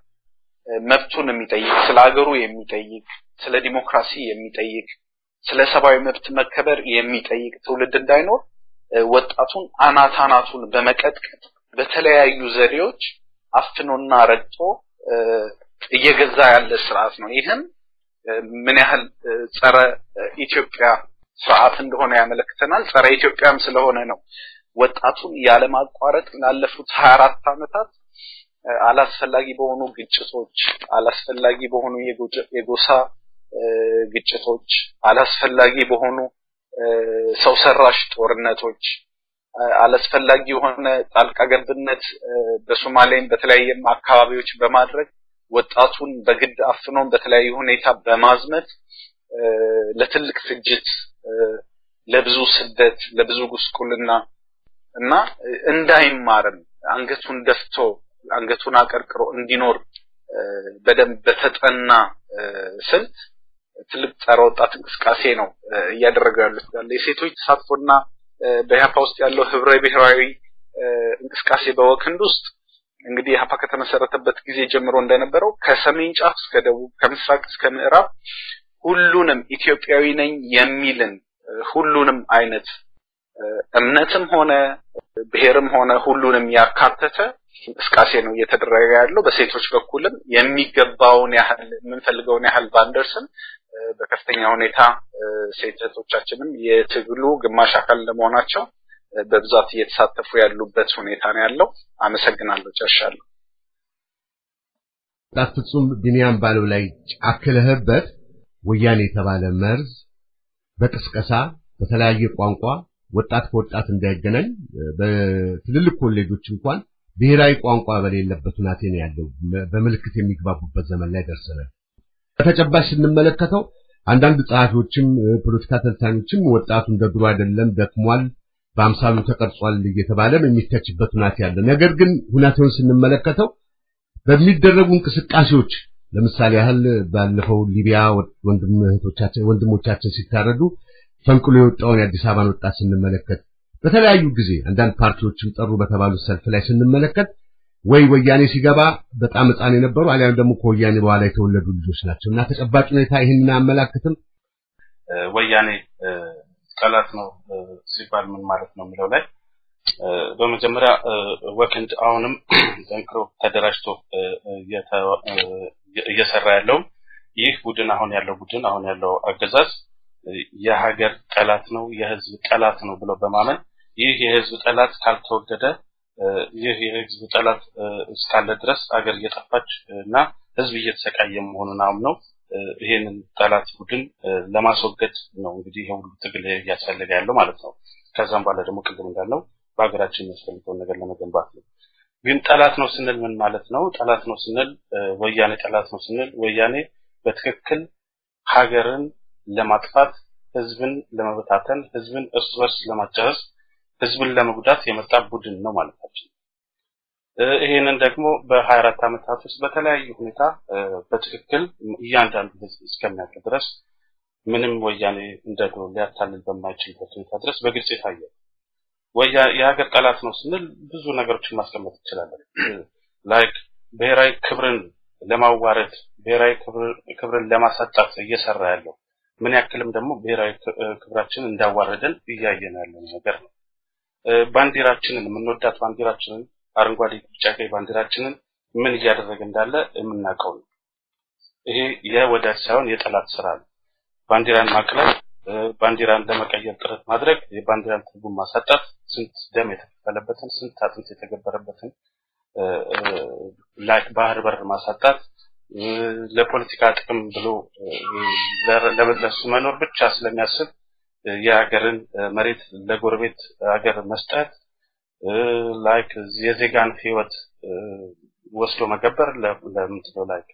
መብቱን የሚጠይቅ ስለ ሀገሩ የሚጠይቅ ስለ ዲሞክራሲ የሚጠይቅ ስለ ሰብአዊ መብት መከበር የሚጠይቅ ትውልድ እንዳይኖር ወጣቱን አናታናቱን በመቀጥቀጥ በተለያዩ ዘዴዎች አፍኖና ረግጦ እየገዛ ያለ ስርዓት ነው። ይህም ምን ያህል ጸረ ኢትዮጵያ ስርዓት እንደሆነ ያመለክተናል። ጸረ ኢትዮጵያም ስለሆነ ነው ወጣቱን ያለማቋረጥ ላለፉት 24 አመታት አላስፈላጊ በሆኑ ግጭቶች አላስፈላጊ በሆኑ የጎሳ ግጭቶች አላስፈላጊ በሆኑ ሰው ሰራሽ ጦርነቶች አላስፈላጊ የሆነ ጣልቃ ገብነት በሶማሌም በተለያየም አካባቢዎች በማድረግ ወጣቱን በግድ አፍኖን በተለያዩ ሁኔታ በማዝመት ለትልቅ ፍጅት ለብዙ ስደት ለብዙ ጉስቁልና እና እንዳይማርም አንገቱን ደፍቶ አንገቱን አቀርቅሮ እንዲኖር በደንብ በተጠና ስልት ትልቅ ጸረ ወጣት እንቅስቃሴ ነው እያደረጉ ያሉት። የሴቶች ተሳትፎና በኢህአፓ ውስጥ ያለው ህብረ ብሔራዊ እንቅስቃሴ በወክንድ ውስጥ እንግዲህ ኢህአፓ ከተመሰረተበት ጊዜ ጀምሮ እንደነበረው ከሰሜን ጫፍ እስከ ደቡብ ከምስራቅ እስከ ምዕራብ ሁሉንም ኢትዮጵያዊ ነኝ የሚልን ሁሉንም አይነት እምነትም ሆነ ብሔርም ሆነ ሁሉንም ያካተተ እንቅስቃሴ ነው እየተደረገ ያለው። በሴቶች በኩልም የሚገባውን ያህል የምንፈልገውን ያህል ባንደርስም በከፍተኛ ሁኔታ ሴቶቻችንም የትግሉ ግማሽ አካል ለመሆናቸው በብዛት እየተሳተፉ ያሉበት ሁኔታ ነው ያለው። አመሰግናለሁ። ጨርሻለሁ። ፍጹም ቢኒያም ባለው ላይ አክለህበት ወያኔ የተባለ መርዝ በቅስቀሳ በተለያየ ቋንቋ ወጣት ከወጣት እንዳይገናኝ በትልልቅ ኮሌጆች እንኳን ብሔራዊ ቋንቋ በሌለበት ሁኔታ ነው ያለው በመልክት የሚግባቡበት ዘመን ላይ ደርሰናል። በተጨባጭ ስንመለከተው አንዳንድ ጸሐፊዎችም ፖለቲካ ተንታኞችም ወጣቱ እንደ ድሮ አይደለም ደክሟል በአምሳሉ ተቀርጿል እየተባለ የሚተችበት ሁኔታ ያለ ነገር ግን ሁኔታውን ስንመለከተው በሚደረጉ እንቅስቃሴዎች ለምሳሌ ያህል ባለፈው ሊቢያ ወንድሞቻችን ሲታረዱ ፈንቅሎ የወጣውን የአዲስ አበባን ወጣት ስንመለከት በተለያዩ ጊዜ አንዳንድ ፓርቲዎችም ጠሩ በተባሉ ሰልፍ ላይ ስንመለከት ወይ ወያኔ ሲገባ በጣም ሕፃን የነበሩ አሊያም ደግሞ ከወያኔ በኋላ የተወለዱ ልጆች ናቸውና ተጨባጭ ሁኔታ ይሄንን አመላክተም ወያኔ ጠላት ነው ሲባል ምን ማለት ነው የሚለው ላይ በመጀመሪያ ወክንድ አሁንም ጠንክሮ ተደራጅቶ እየሰራ ያለው ይህ ቡድን አሁን ያለው አገዛዝ የሀገር ጠላት ነው የህዝብ ጠላት ነው ብሎ በማመን ይህ የህዝብ ጠላት ካልተወገደ ይህ የህዝብ ጠላት እስካለ ድረስ አገር እየጠፋች እና ህዝብ እየተሰቃየ መሆኑን አምነው ይሄንን ጠላት ቡድን ለማስወገድ ነው እንግዲህ ይሄው ትግል እያስፈልገ ያለው ማለት ነው። ከዛም በኋላ ደግሞ ቅድም እንዳልነው በአገራችን የሚያስፈልገው ነገር ለመገንባት ነው። ግን ጠላት ነው ስንል ምን ማለት ነው? ጠላት ነው ስንል ወያኔ ጠላት ነው ስንል ወያኔ በትክክል ሀገርን ለማጥፋት ህዝብን ለመበታተን ህዝብን እርስ በርስ ለማጫረስ ህዝብን ለመጉዳት የመጣ ቡድን ነው ማለታችን። ይሄንን ደግሞ በ24 ዓመታት ውስጥ በተለያዩ ሁኔታ በትክክል እያንዳንዱ ህዝብ እስከሚያውቅ ድረስ ምንም ወያኔ እንደው ሊያታልል በማይችልበት ሁኔታ ድረስ በግልጽ የታየ የሀገር ጠላት ነው ስንል ብዙ ነገሮችን ማስቀመጥ ይችላል። ላይክ ብሔራዊ ክብርን ለማዋረድ ብሔራዊ ክብርን ለማሳጣት እየሰራ ያለው ምን ያክልም ደግሞ ብሔራዊ ክብራችንን እንዳዋረደን እያየን ያለው ነገር ነው። ባንዲራችንን የምንወዳት ባንዲራችንን አረንጓዴ ቢጫ ቀይ ባንዲራችንን ምን እያደረገ እንዳለ የምናውቀው ነው። ይሄ የወዳጅ ሳይሆን የጠላት ስራ ነው። ባንዲራን ማቅለል ባንዲራን ለመቀየር ጥረት ማድረግ የባንዲራን ትርጉም ማሳጣት ስንት ደም የተከፈለበትን ስንት አጥንት የተገበረበትን ላይክ ባህር በር ማሳጣት ለፖለቲካ ጥቅም ብሎ ለበለስ መኖር ብቻ ስለሚያስብ የሀገርን መሬት ለጎረቤት ሀገር መስጠት ላይክ የዜጋን ህይወት ወስዶ መገበር ለምንድነው ላይክ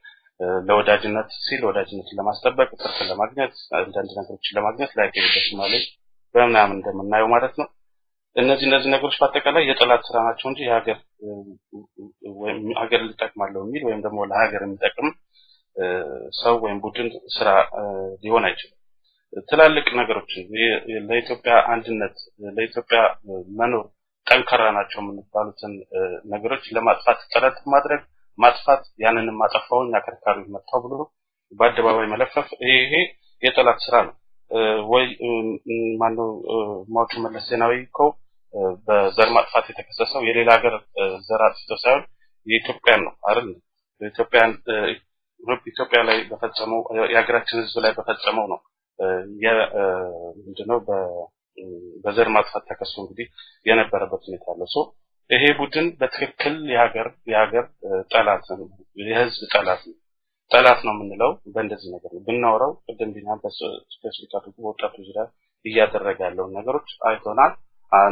ለወዳጅነት ሲል ወዳጅነትን ለማስጠበቅ ጥርት ለማግኘት አንዳንድ ነገሮችን ለማግኘት ላይክ በሶማሌ በመናም እንደምናየው ማለት ነው። እነዚህ ነገሮች በአጠቃላይ የጠላት ስራ ናቸው እንጂ የሀገር ወይም ሀገር ሊጠቅማለው የሚል ወይም ደግሞ ለሀገር የሚጠቅም ሰው ወይም ቡድን ስራ ሊሆን አይችልም። ትላልቅ ነገሮች ለኢትዮጵያ አንድነት ለኢትዮጵያ መኖር ጠንካራ ናቸው የምንባሉትን ነገሮች ለማጥፋት ጥረት ማድረግ ማጥፋት ያንንም ማጠፋውን ያከርካሪ መጣው ብሎ በአደባባይ መለፈፍ ይሄ የጠላት ስራ ነው። ወይ ማነው ሟቹ መለስ ዜናዊ እኮ በዘር ማጥፋት የተከሰሰው የሌላ ሀገር ዘር አጥፍቶ ሳይሆን የኢትዮጵያን ነው አይደል? ኢትዮጵያ ላይ በፈጸመው የሀገራችን ህዝብ ላይ በፈጸመው ነው ምንድነው በዘር ማጥፋት ተከሶ እንግዲህ የነበረበት ሁኔታ አለ። ይሄ ቡድን በትክክል የሀገር ጠላት ነው የህዝብ ጠላት ነው የምንለው በእንደዚህ ነገር ነው ብናወራው ቅድም ቢናን በስፔሲፊክ አድርጎ ወጣቱ ዙሪያ እያደረገ ያለው ነገሮች አይቶናል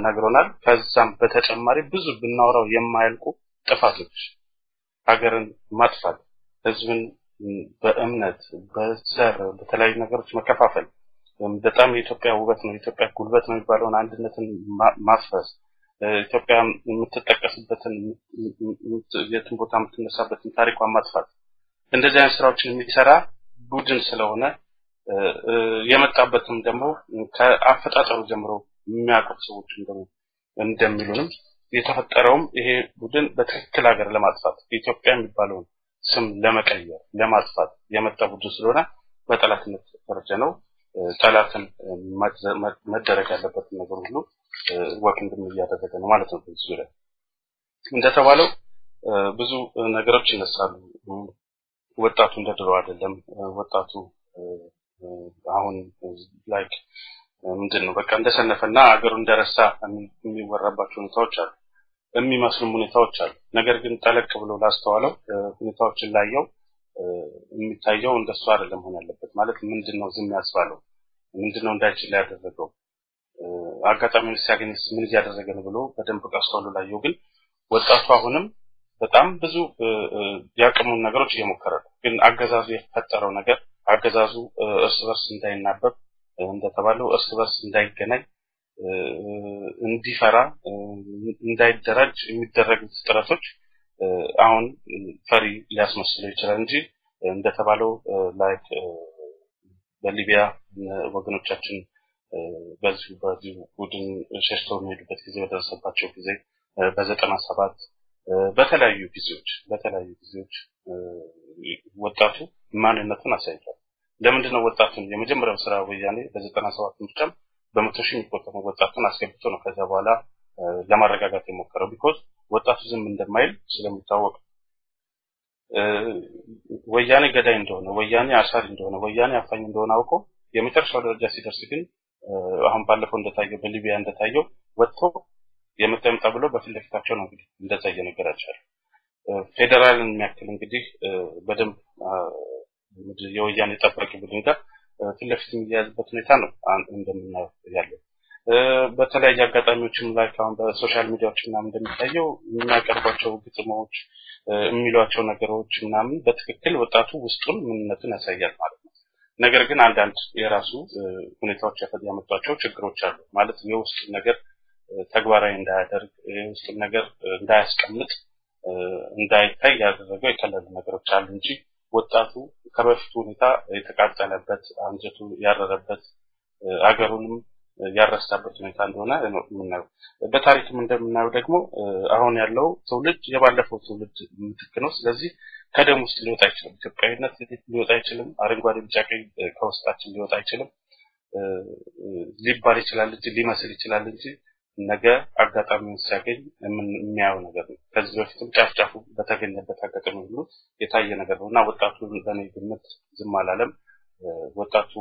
ነግሮናል። ከዛም በተጨማሪ ብዙ ብናወራው የማያልቁ ጥፋቶች ሀገርን ማጥፋት ህዝብን በእምነት በዘር በተለያዩ ነገሮች መከፋፈል በጣም የኢትዮጵያ ውበት ነው የኢትዮጵያ ጉልበት ነው የሚባለውን አንድነትን ማፍረስ ኢትዮጵያ የምትጠቀስበትን የትን ቦታ የምትነሳበትን ታሪኳን ማጥፋት እንደዚህ አይነት ስራዎችን የሚሰራ ቡድን ስለሆነ የመጣበትም ደግሞ ከአፈጣጠሩ ጀምሮ የሚያውቁት ሰዎች እንደሚሉንም የተፈጠረውም ይሄ ቡድን በትክክል ሀገር ለማጥፋት ኢትዮጵያ የሚባለውን ስም ለመቀየር ለማጥፋት የመጣ ቡድን ስለሆነ በጠላትነት ደረጃ ነው ጠላትን መደረግ ያለበት ነገር ሁሉ ወክንድ እያደረገ ነው ማለት ነው። ዙሪያ እንደተባለው ብዙ ነገሮች ይነሳሉ። ወጣቱ እንደድሮ አይደለም። ወጣቱ አሁን ላይክ ምንድነው በቃ እንደሰነፈና አገሩ እንደረሳ የሚወራባቸው ሁኔታዎች አሉ። የሚመስሉ ሁኔታዎች አሉ። ነገር ግን ጠለቅ ብሎ ላስተዋለው ሁኔታዎችን ላየው የሚታየው እንደሱ አይደለም ሆነ ያለበት ማለት ምንድነው ዝም ያስባለው ምንድነው እንዳይችል ያደረገው አጋጣሚውን ሲያገኝስ ምን ያደረገ ነው ብሎ በደንብ አስተዋሉ ላየው ግን ወጣቱ አሁንም በጣም ብዙ ያቀሙን ነገሮች እየሞከረ ነው። ግን አገዛዙ የፈጠረው ነገር አገዛዙ እርስ በርስ እንዳይናበብ እንደተባለው እርስ በርስ እንዳይገናኝ እንዲፈራ እንዳይደራጅ የሚደረጉ ጥረቶች አሁን ፈሪ ሊያስመስለው ይችላል እንጂ እንደተባለው ላይክ በሊቢያ ወገኖቻችን በዚህ ቡድን ሸሽተው የሚሄዱበት ጊዜ በደረሰባቸው ጊዜ በ97 በተለያዩ ጊዜዎች ወጣቱ ማንነቱን አሳይቷል። ለምንድነው ወጣቱን የመጀመሪያው ስራ ወያኔ በ97 ምርጫም በመቶ ሺህ የሚቆጠሩ ወጣቱን አስገብቶ ነው ከዛ በኋላ ለማረጋጋት የሞከረው ቢኮዝ ወጣቱ ዝም እንደማይል ስለሚታወቅ ወያኔ ገዳይ እንደሆነ ወያኔ አሳሪ እንደሆነ ወያኔ አፋኝ እንደሆነ አውቆ የመጨረሻው ደረጃ ሲደርስ ግን አሁን ባለፈው እንደታየው በሊቢያ እንደታየው ወጥቶ የመጣም ተብሎ በፍለፊታቸው ነው እንግዲህ እንደዛ እየነገራቸው ፌደራልን የሚያክል እንግዲህ በደንብ የወያኔ ጠባቂ ቡድን ጋር ፍለፊት የሚያዝበት ሁኔታ ነው እንደምናየው ያለው በተለያየ አጋጣሚዎችም ላይ ካሁን በሶሻል ሚዲያዎች ምናምን እንደሚታየው የሚያቀርባቸው ግጥሞች የሚሏቸው ነገሮች ምናምን በትክክል ወጣቱ ውስጡን ምንነቱን ያሳያል ማለት ነው። ነገር ግን አንዳንድ የራሱ ሁኔታዎች ያመጣቸው ችግሮች አሉ ማለት የውስጥ ነገር ተግባራዊ እንዳያደርግ የውስጥ ነገር እንዳያስቀምጥ እንዳይታይ ያደረገው የከለሉ ነገሮች አሉ እንጂ ወጣቱ ከበፊቱ ሁኔታ የተቃጠለበት አንጀቱ ያረረበት አገሩንም ያረሳበት ሁኔታ እንደሆነ ነው የምናየው። በታሪክም እንደምናየው ደግሞ አሁን ያለው ትውልድ የባለፈው ትውልድ ምትክ ነው። ስለዚህ ከደም ውስጥ ሊወጣ አይችልም። ኢትዮጵያዊነት ሊወጣ አይችልም። አረንጓዴ ቢጫ ቀይ ከውስጣችን ሊወጣ አይችልም። ሊባል ይችላል እንጂ ሊመስል ይችላል እንጂ ነገ አጋጣሚውን ሲያገኝ የሚያየው ነገር ነው። ከዚህ በፊትም ጫፍጫፉ በተገኘበት አጋጣሚ ሁሉ የታየ ነገር ነውና ወጣቱ በእኔ ግምት ዝም አላለም። ወጣቱ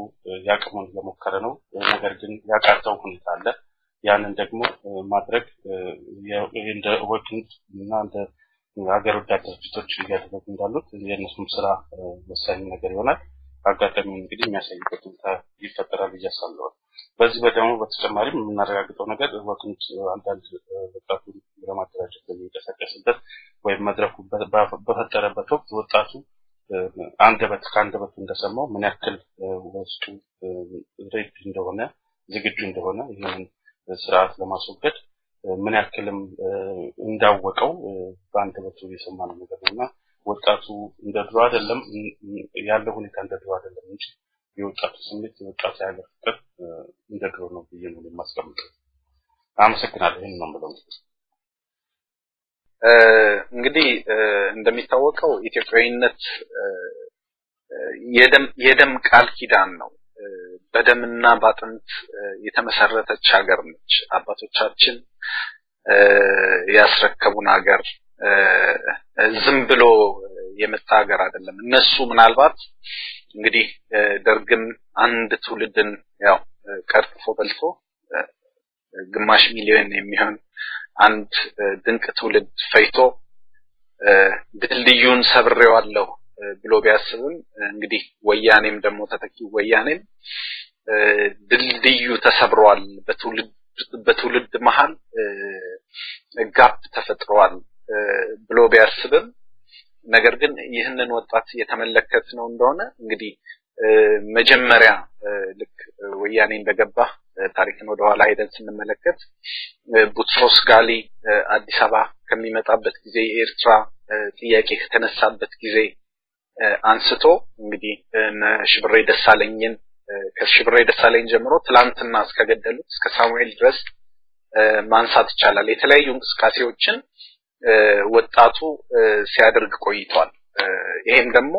ያቀሙን ለሞከረ ነው። ነገር ግን ያቃተው ሁኔታ አለ። ያንን ደግሞ ማድረግ እንደ ወኪል እና እንደ ሀገር ወዳድ ድርጅቶች እያደረጉ እንዳሉት የእነሱም ስራ ወሳኝ ነገር ይሆናል። አጋጣሚውን እንግዲህ የሚያሳይበት ሁኔታ ይፈጠራል እያሳለዋል። በዚህ ደግሞ በተጨማሪም የምናረጋግጠው ነገር ወኪል አንዳንድ ወጣቱ ለማደራጀት በሚንቀሳቀስበት ወይም መድረኩ በፈጠረበት ወቅት ወጣቱ አንደበት እንደሰማው ምን ያክል ወስጡ ሬድ እንደሆነ ዝግጁ እንደሆነ ይሄን ስርዓት ለማስወገድ ምን ያክልም እንዳወቀው በአንደበቱ የሰማነው ነገር ነውና ወጣቱ እንደ ድሮ አይደለም ያለው ሁኔታ እንደ ድሮ አይደለም እንጂ የወጣቱ ስሜት የወጣቱ ያለው ፍቅር እንደ ድሮ ነው ብዬ ነው የማስቀምጠው። አመሰግናለሁ። ይሄን ነው የምለው። እንግዲህ እንደሚታወቀው ኢትዮጵያዊነት የደም ቃል ኪዳን ነው። በደምና ባጥንት የተመሰረተች ሀገር ነች። አባቶቻችን ያስረከቡን ሀገር ዝም ብሎ የመጣ ሀገር አይደለም። እነሱ ምናልባት እንግዲህ ደርግም አንድ ትውልድን ያው ቀርጥፎ በልቶ ግማሽ ሚሊዮን የሚሆን አንድ ድንቅ ትውልድ ፈይቶ ድልድዩን ሰብሬዋለሁ ብሎ ቢያስብም እንግዲህ ወያኔም ደግሞ ተተኪው ወያኔም ድልድዩ ተሰብሯል በትውልድ መሃል ጋፕ ተፈጥሯል ብሎ ቢያስብም ነገር ግን ይህንን ወጣት የተመለከት ነው እንደሆነ እንግዲህ መጀመሪያ ልክ ወያኔ እንደገባ ታሪክን ወደ ኋላ ሄደን ስንመለከት ቡትሮስ ጋሊ አዲስ አበባ ከሚመጣበት ጊዜ የኤርትራ ጥያቄ ከተነሳበት ጊዜ አንስቶ እንግዲህ ሽብሬ ደሳለኝን ከሽብሬ ደሳለኝ ጀምሮ ትላንትና እስከገደሉት እስከ ሳሙኤል ድረስ ማንሳት ይቻላል። የተለያዩ እንቅስቃሴዎችን ወጣቱ ሲያደርግ ቆይቷል። ይሄም ደግሞ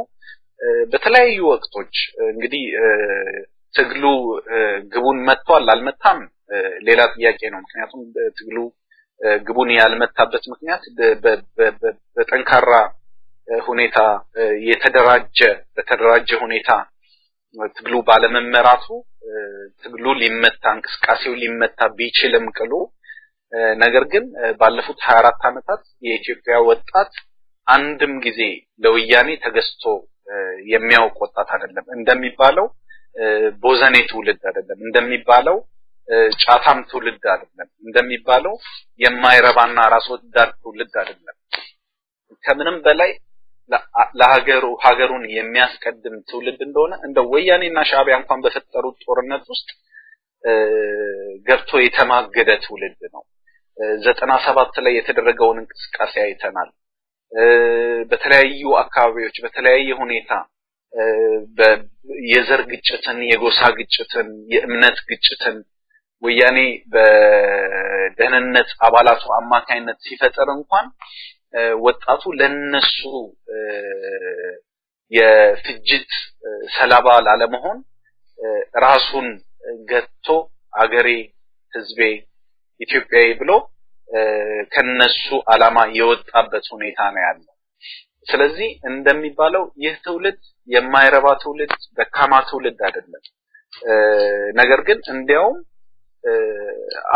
በተለያዩ ወቅቶች እንግዲህ ትግሉ ግቡን መጥቷል አልመታም ሌላ ጥያቄ ነው። ምክንያቱም ትግሉ ግቡን ያልመታበት ምክንያት በጠንካራ ሁኔታ በተደራጀ ሁኔታ ትግሉ ባለመመራቱ ትግሉ ሊመታ እንቅስቃሴው ሊመታ ቢችልም ቅሉ ነገር ግን ባለፉት 24 ዓመታት የኢትዮጵያ ወጣት አንድም ጊዜ ለወያኔ ተገዝቶ የሚያውቅ ወጣት አይደለም እንደሚባለው ቦዘኔ ትውልድ አይደለም እንደሚባለው ጫታም ትውልድ አይደለም እንደሚባለው የማይረባና ራስ ወዳድ ትውልድ አይደለም ከምንም በላይ ሀገሩን የሚያስቀድም ትውልድ እንደሆነ እንደ ወያኔና ሻዕቢያ እንኳን በፈጠሩት ጦርነት ውስጥ ገብቶ የተማገደ ትውልድ ነው 97 ላይ የተደረገውን እንቅስቃሴ አይተናል በተለያዩ አካባቢዎች በተለያየ ሁኔታ የዘር ግጭትን የጎሳ ግጭትን የእምነት ግጭትን ወያኔ በደህንነት አባላቱ አማካይነት ሲፈጠር እንኳን ወጣቱ ለነሱ የፍጅት ሰለባ ላለመሆን ራሱን ገጥቶ አገሬ ህዝቤ ኢትዮጵያዊ ብሎ ከነሱ አላማ የወጣበት ሁኔታ ነው ያለው ስለዚህ እንደሚባለው ይህ ትውልድ የማይረባ ትውልድ ደካማ ትውልድ አይደለም ነገር ግን እንዲያውም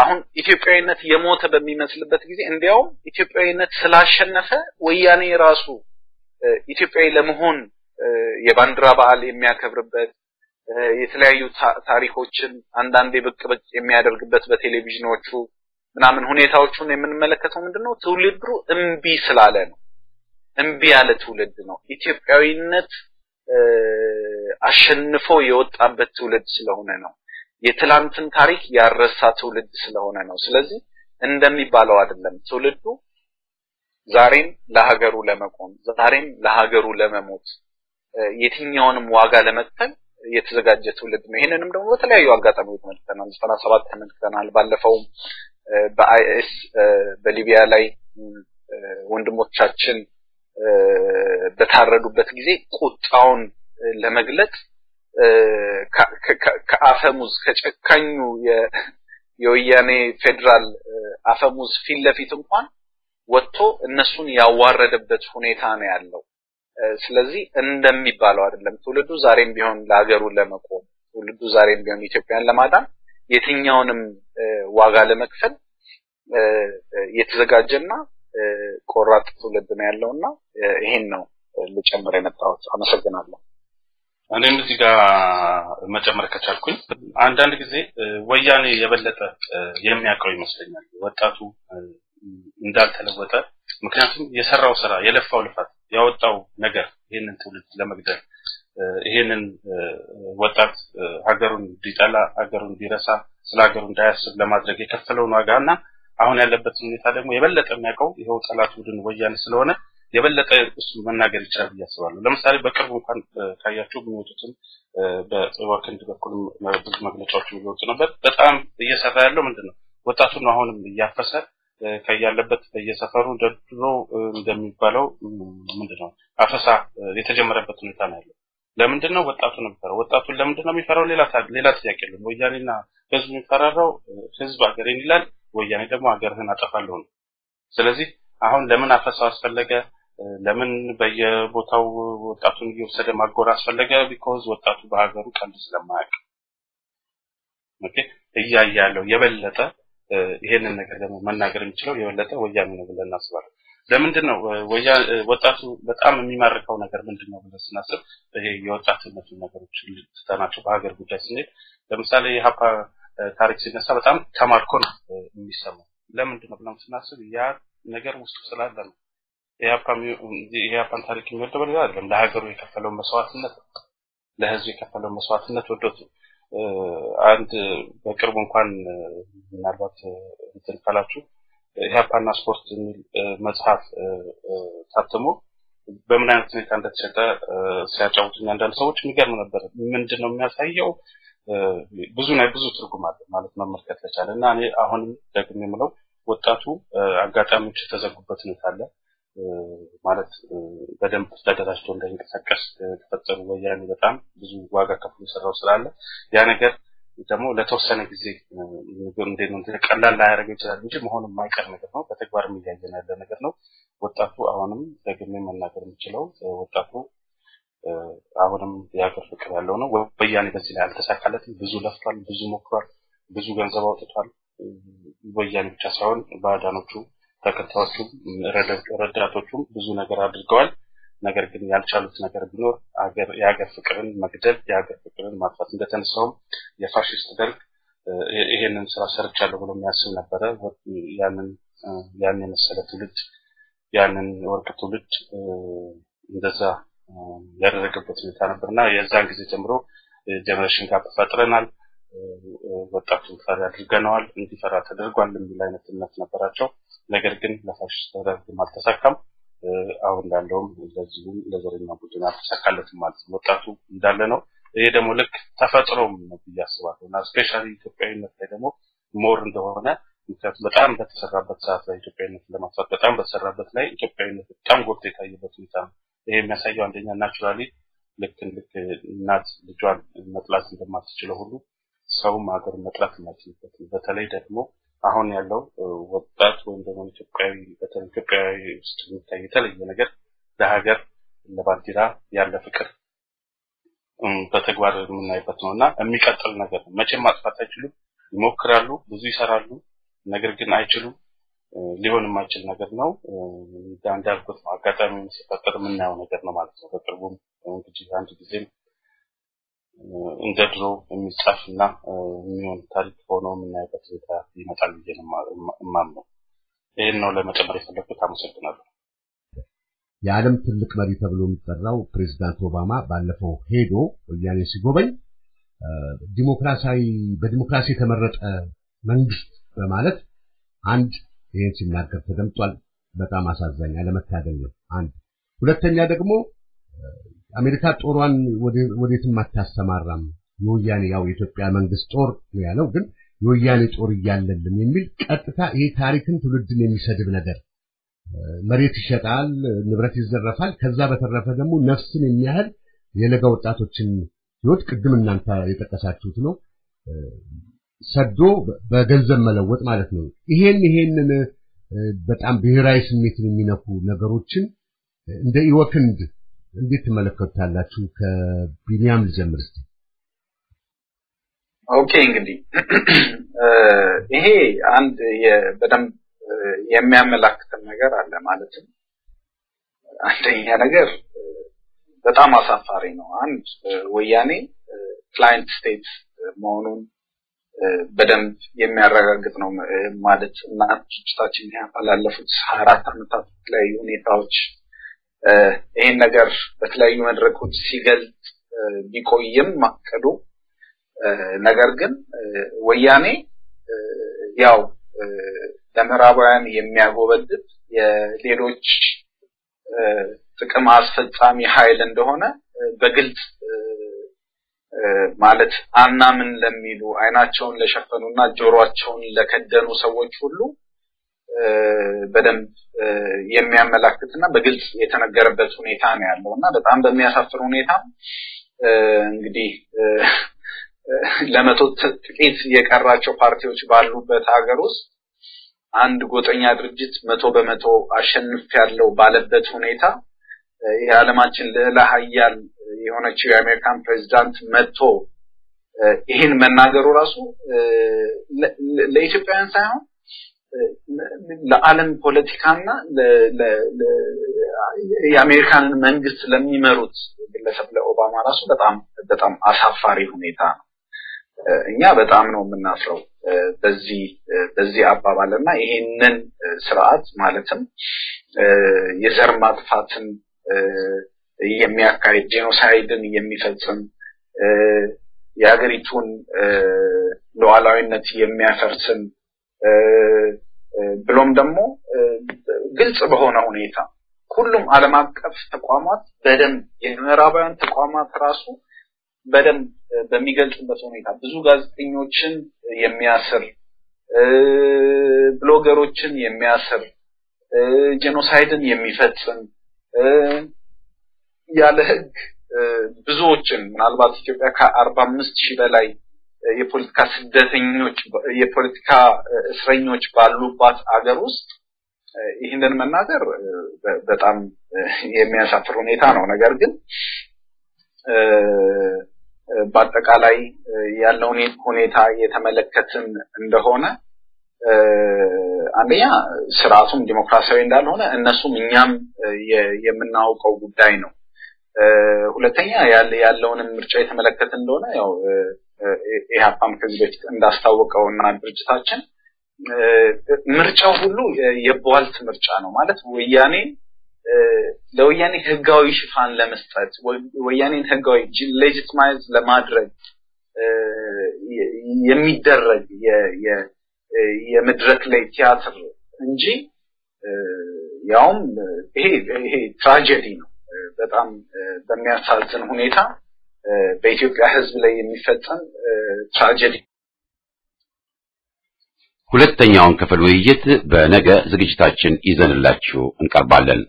አሁን ኢትዮጵያዊነት የሞተ በሚመስልበት ጊዜ እንዲያውም ኢትዮጵያዊነት ስላሸነፈ ወያኔ ራሱ ኢትዮጵያዊ ለመሆን የባንዲራ በዓል የሚያከብርበት የተለያዩ ታሪኮችን አንዳንዴ ብቅ የሚያደርግበት በቴሌቪዥኖቹ ምናምን ሁኔታዎቹን የምንመለከተው ምንድነው ትውልዱ እንቢ ስላለ ነው እንቢ ያለ ትውልድ ነው ኢትዮጵያዊነት አሸንፎ የወጣበት ትውልድ ስለሆነ ነው የትላንትን ታሪክ ያረሳ ትውልድ ስለሆነ ነው ስለዚህ እንደሚባለው አይደለም ትውልዱ ዛሬም ለሀገሩ ለመቆም ዛሬም ለሀገሩ ለመሞት የትኛውንም ዋጋ ለመክፈል የተዘጋጀ ትውልድ ነው ይሄንንም ደግሞ በተለያዩ አጋጣሚዎች ተመልክተናል 97 ተመልክተናል ባለፈው በአይኤስ በሊቢያ ላይ ወንድሞቻችን በታረዱበት ጊዜ ቁጣውን ለመግለጽ ከአፈሙዝ ከጨካኙ የወያኔ ፌደራል አፈሙዝ ፊት ለፊት እንኳን ወጥቶ እነሱን ያዋረደበት ሁኔታ ነው ያለው ስለዚህ እንደሚባለው አይደለም ትውልዱ ዛሬም ቢሆን ለሀገሩ ለመቆም ትውልዱ ዛሬም ቢሆን ኢትዮጵያን ለማዳን የትኛውንም ዋጋ ለመክፈል የተዘጋጀና ቆራጥ ትውልድ ነው ያለውና ይሄን ነው ልጨምር የመጣሁት አመሰግናለሁ እኔም እዚህ ጋር መጨመር ከቻልኩኝ አንዳንድ ጊዜ ወያኔ የበለጠ የሚያቀው ይመስለኛል ወጣቱ እንዳልተለወጠ ምክንያቱም የሰራው ስራ የለፋው ልፋት ያወጣው ነገር ይሄንን ትውልድ ለመግደል ይሄንን ወጣት ሀገሩን ዲጣላ ሀገሩን ዲረሳ ስለ ሀገሩ እንዳያስብ ለማድረግ የከፈለውን ዋጋና አሁን ያለበት ሁኔታ ደግሞ የበለጠ የሚያቀው ይሄው ጠላት ቡድን ወያኔ ስለሆነ የበለጠ እሱ መናገር ይችላል ያስባለሁ ለምሳሌ በቅርቡ እንኳን ካያችሁ የሚወጡትን በጽዋክንድ በኩል ብዙ መግለጫዎች ይወጡ ነበር በጣም እየሰራ ያለው ምንድነው ወጣቱን አሁንም እያፈሰ ከያለበት በየሰፈሩ ድሮ እንደሚባለው ምንድነው አፈሳ የተጀመረበት ሁኔታ ነው ያለው ለምንድነው ወጣቱን የሚፈራው ወጣቱን ለምንድነው የሚፈራው ሌላ ጥያቄ ነው ወያኔና ህዝብ የሚፈራራው ህዝብ ሀገሬን ይላል ወያኔ ደግሞ ሀገርህን አጠፋለሁ ነው ስለዚህ አሁን ለምን አፈሳው አስፈለገ ለምን በየቦታው ወጣቱን እየወሰደ ማጎር አስፈለገ because ወጣቱ በሀገሩ ቀልድ ስለማያውቅ ኦኬ እያያለው የበለጠ ይሄንን ነገር ደግሞ መናገር የሚችለው የበለጠ ወያኔ ነው ብለን እናስባለን ለምንድነው ወጣቱ በጣም የሚማርከው ነገር ምንድነው ብለን ስናስብ ይሄ የወጣትነት ነገሮች ልትተናቸው በሀገር ጉዳይ ስንሄድ ለምሳሌ የሀፓ ታሪክ ሲነሳ በጣም ተማርኮ ነው የሚሰማው ለምንድነው ብለን ስናስብ ያ ነገር ውስጥ ስላለ ነው የሀፓን ታሪክ የሚወደው በሌላ አይደለም ለሀገሩ የከፈለው መስዋዕትነት ለህዝብ የከፈለው መስዋዕትነት ወዶት አንድ በቅርቡ እንኳን ምናልባት እንተልካላችሁ የሀፓና ስፖርት የሚል መጽሐፍ ታትሞ በምን አይነት ሁኔታ እንደተሸጠ ሲያጫውቱኝ አንዳንድ ሰዎች የሚገርም ነበር ምንድነው የሚያሳየው ብዙ ትርጉም አለ ማለት መመልከት ተቻለና እኔ አሁንም ደግሞ የምለው ወጣቱ አጋጣሚዎች ተዘጉበት ነው ታለ ማለት በደንብ ተደራጅቶ እንደሚንቀሳቀስ ተፈጠሩ ወያኔ በጣም ብዙ ዋጋ ከፍሎ ሰራው ስላለ ያ ነገር ደግሞ ለተወሰነ ጊዜ እንደምን ተቀላል ላያረግ ይችላል እንጂ መሆኑን ማይቀር ነገር ነው በተግባርም እያየን ያለ ነገር ነው ወጣቱ አሁንም ደግሜ መናገር የሚችለው ወጣቱ አሁንም የሀገር ፍቅር ያለው ነው ወያኔ በዚህ ላይ አልተሳካለትም ብዙ ለፍቷል ብዙ ሞክሯል ብዙ ገንዘብ አውጥቷል ወያኔ ብቻ ሳይሆን ባዳኖቹ ተከታዮቹ ረዳቶቹ ብዙ ነገር አድርገዋል ነገር ግን ያልቻሉት ነገር ቢኖር የሀገር ፍቅርን መግደል የሀገር ፍቅርን ማጥፋት እንደተነሳው የፋሺስት ደርግ ይሄንን ስራ ሰርቻለሁ ብሎ የሚያስብ ነበር ያንን የመሰለ ትውልድ ያንን ወርቅ ትውልድ እንደዛ ያደረገበት ሁኔታ ነበርና የዛን ጊዜ ጀምሮ ጀነሬሽን ጋር ተፈጥረናል ወጣቱን ፈራ አድርገናል እንዲፈራ ተደርጓል የሚል አይነት እምነት ነበራቸው ነገር ግን ለፋሺስት ደርግ አልተሳካም አሁን እንዳለውም ለዚህም ለዘረኛ ቡድን አልተሳካለትም ማለት ነው ወጣቱ እንዳለ ነው ይሄ ደግሞ ልክ ተፈጥሮም ነው ያስባልና ስፔሻሊ ኢትዮጵያዊነት ላይ ደግሞ ሞር እንደሆነ ምክንያቱም በጣም በተሰራበት ሰዓት ላይ ኢትዮጵያዊነት ለማጥፋት በጣም በተሰራበት ላይ ኢትዮጵያዊነት በጣም ጎልቶ የታየበት ሁኔታ ነው ይሄ የሚያሳየው አንደኛ ናቹራሊ ልክ እናት ልጇን መጥላት እንደማትችለው ሁሉ ሰውም ሀገር መጥላት እንደማይችልበት በተለይ ደግሞ አሁን ያለው ወጣት ወይም ደግሞ ኢትዮጵያዊ ውስጥ የሚታይ የተለየ ነገር ለሀገር ለባንዲራ ያለ ፍቅር በተግባር የምናይበት ነውና የሚቀጥል ነገር ነው መቼም ማጥፋት አይችሉም ይሞክራሉ ብዙ ይሰራሉ ነገር ግን አይችሉም ሊሆን የማይችል ነገር ነው እንዳልኩት አጋጣሚው ሲፈጠር የምናየው ነገር ነው ማለት ነው በቅርቡም እንግዲህ አንድ ጊዜም እንደድሮ የሚጻፍና የሚሆን ታሪክ ሆኖ የምናይበት ሁኔታ ይመጣል ብዬ ነው ይሄን ነው ለመጨመር የፈለኩት አመሰግናለሁ የዓለም ትልቅ መሪ ተብሎ የሚጠራው ፕሬዝዳንት ኦባማ ባለፈው ሄዶ ወያኔ ሲጎበኝ በዲሞክራሲ የተመረጠ መንግስት በማለት አንድ ይሄን ሲናገር ተደምጧል በጣም አሳዛኝ አለመታደል ነው አንድ ሁለተኛ ደግሞ አሜሪካ ጦሯን ወዴትም አታሰማራም የወያኔ ያው የኢትዮጵያ መንግስት ጦር ነው ያለው ግን የወያኔ ጦር እያለልን የሚል ቀጥታ ይሄ ታሪክን ትውልድን የሚሰድብ ነገር መሬት ይሸጣል ንብረት ይዘረፋል ከዛ በተረፈ ደግሞ ነፍስን የሚያህል የለጋ ወጣቶችን ህይወት ቅድም እናንተ የጠቀሳችሁት ነው ሰዶ በገንዘብ መለወጥ ማለት ነው ይሄንን በጣም ብሔራዊ ስሜትን የሚነኩ ነገሮችን እንደ ይወክንድ እንዴት ተመለከታላችሁ ከቢኒያም ልጀምር እስቲ ኦኬ እንግዲህ ይሄ አንድ በደንብ የሚያመላክት ነገር አለ ማለት ነው አንደኛ ነገር በጣም አሳፋሪ ነው አንድ ወያኔ ክላይንት ስቴት መሆኑን በደንብ የሚያረጋግጥ ነው ማለት እና ጭጭታችን ያላለፉት 24 አመታት ላይ ሁኔታዎች ይሄን ነገር በተለያዩ መድረኮች ሲገልጽ ቢቆይም ማቀዱ ነገር ግን ወያኔ ያው ለምዕራባውያን የሚያጎበድድ የሌሎች ጥቅም አስፈጻሚ ኃይል እንደሆነ በግልጽ ማለት አናምን ለሚሉ አይናቸውን ለሸፈኑና ጆሮአቸውን ለከደኑ ሰዎች ሁሉ በደንብ የሚያመላክትና በግልጽ የተነገረበት ሁኔታ ነው ያለውና በጣም በሚያሳፍር ሁኔታ እንግዲህ ለመቶ ጥቂት የቀራቸው ፓርቲዎች ባሉበት ሀገር ውስጥ አንድ ጎጠኛ ድርጅት 100% አሸንፍ ያለው ባለበት ሁኔታ የዓለማችን ልዕለ ኃያል የሆነችው የአሜሪካን ፕሬዝዳንት መጥቶ ይሄን መናገሩ ራሱ ለኢትዮጵያውያን ሳይሆን ለዓለም ፖለቲካና የአሜሪካን መንግስት ለሚመሩት ግለሰብ ለኦባማ ራሱ በጣም አሳፋሪ ሁኔታ ነው እኛ በጣም ነው የምናፍረው በዚህ አባባልና ይሄንን ስርዓት ማለትም የዘር ማጥፋትን የሚያካሂድ ጄኖሳይድን የሚፈጽም የሀገሪቱን ሉዓላዊነት የሚያፈርስን ብሎም ደግሞ ግልጽ በሆነ ሁኔታ ሁሉም ዓለም አቀፍ ተቋማት በደንብ የምዕራባውያን ተቋማት ራሱ በደንብ በሚገልጽበት ሁኔታ ብዙ ጋዜጠኞችን የሚያስር ብሎገሮችን የሚያስር ጄኖሳይድን የሚፈጽም ያለ ህግ ብዙዎችን ምናልባት ኢትዮጵያ ከ45,000 በላይ የፖለቲካ ስደተኞች የፖለቲካ እስረኞች ባሉባት አገር ውስጥ ይህንን መናገር በጣም የሚያሳፍር ሁኔታ ነው ነገር ግን በአጠቃላይ ያለውን ሁኔታ የተመለከትን እንደሆነ አንደኛ ስርዓቱም ዲሞክራሲያዊ እንዳልሆነ እነሱም እኛም የምናውቀው ጉዳይ ነው። ሁለተኛ ያለውን ምርጫ የተመለከተ እንደሆነ ያው ኢህአፓም ከዚህ በፊት እንዳስታወቀውና ድርጅታችን ምርጫው ሁሉ የቧልት ምርጫ ነው ማለት ወያኔ ለወያኔ ህጋዊ ሽፋን ለመስጠት ወያኔን ህጋዊ ሌጂቲማይዝ ለማድረግ የሚደረግ የመድረክ ላይ ቲያትር እንጂ ያውም ይሄ ትራጀዲ ነው። በጣም በሚያሳዝን ሁኔታ በኢትዮጵያ ህዝብ ላይ የሚፈጸም ትራጀዲ። ሁለተኛውን ክፍል ውይይት በነገ ዝግጅታችን ይዘንላችሁ እንቀርባለን።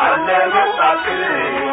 I'm never stopping,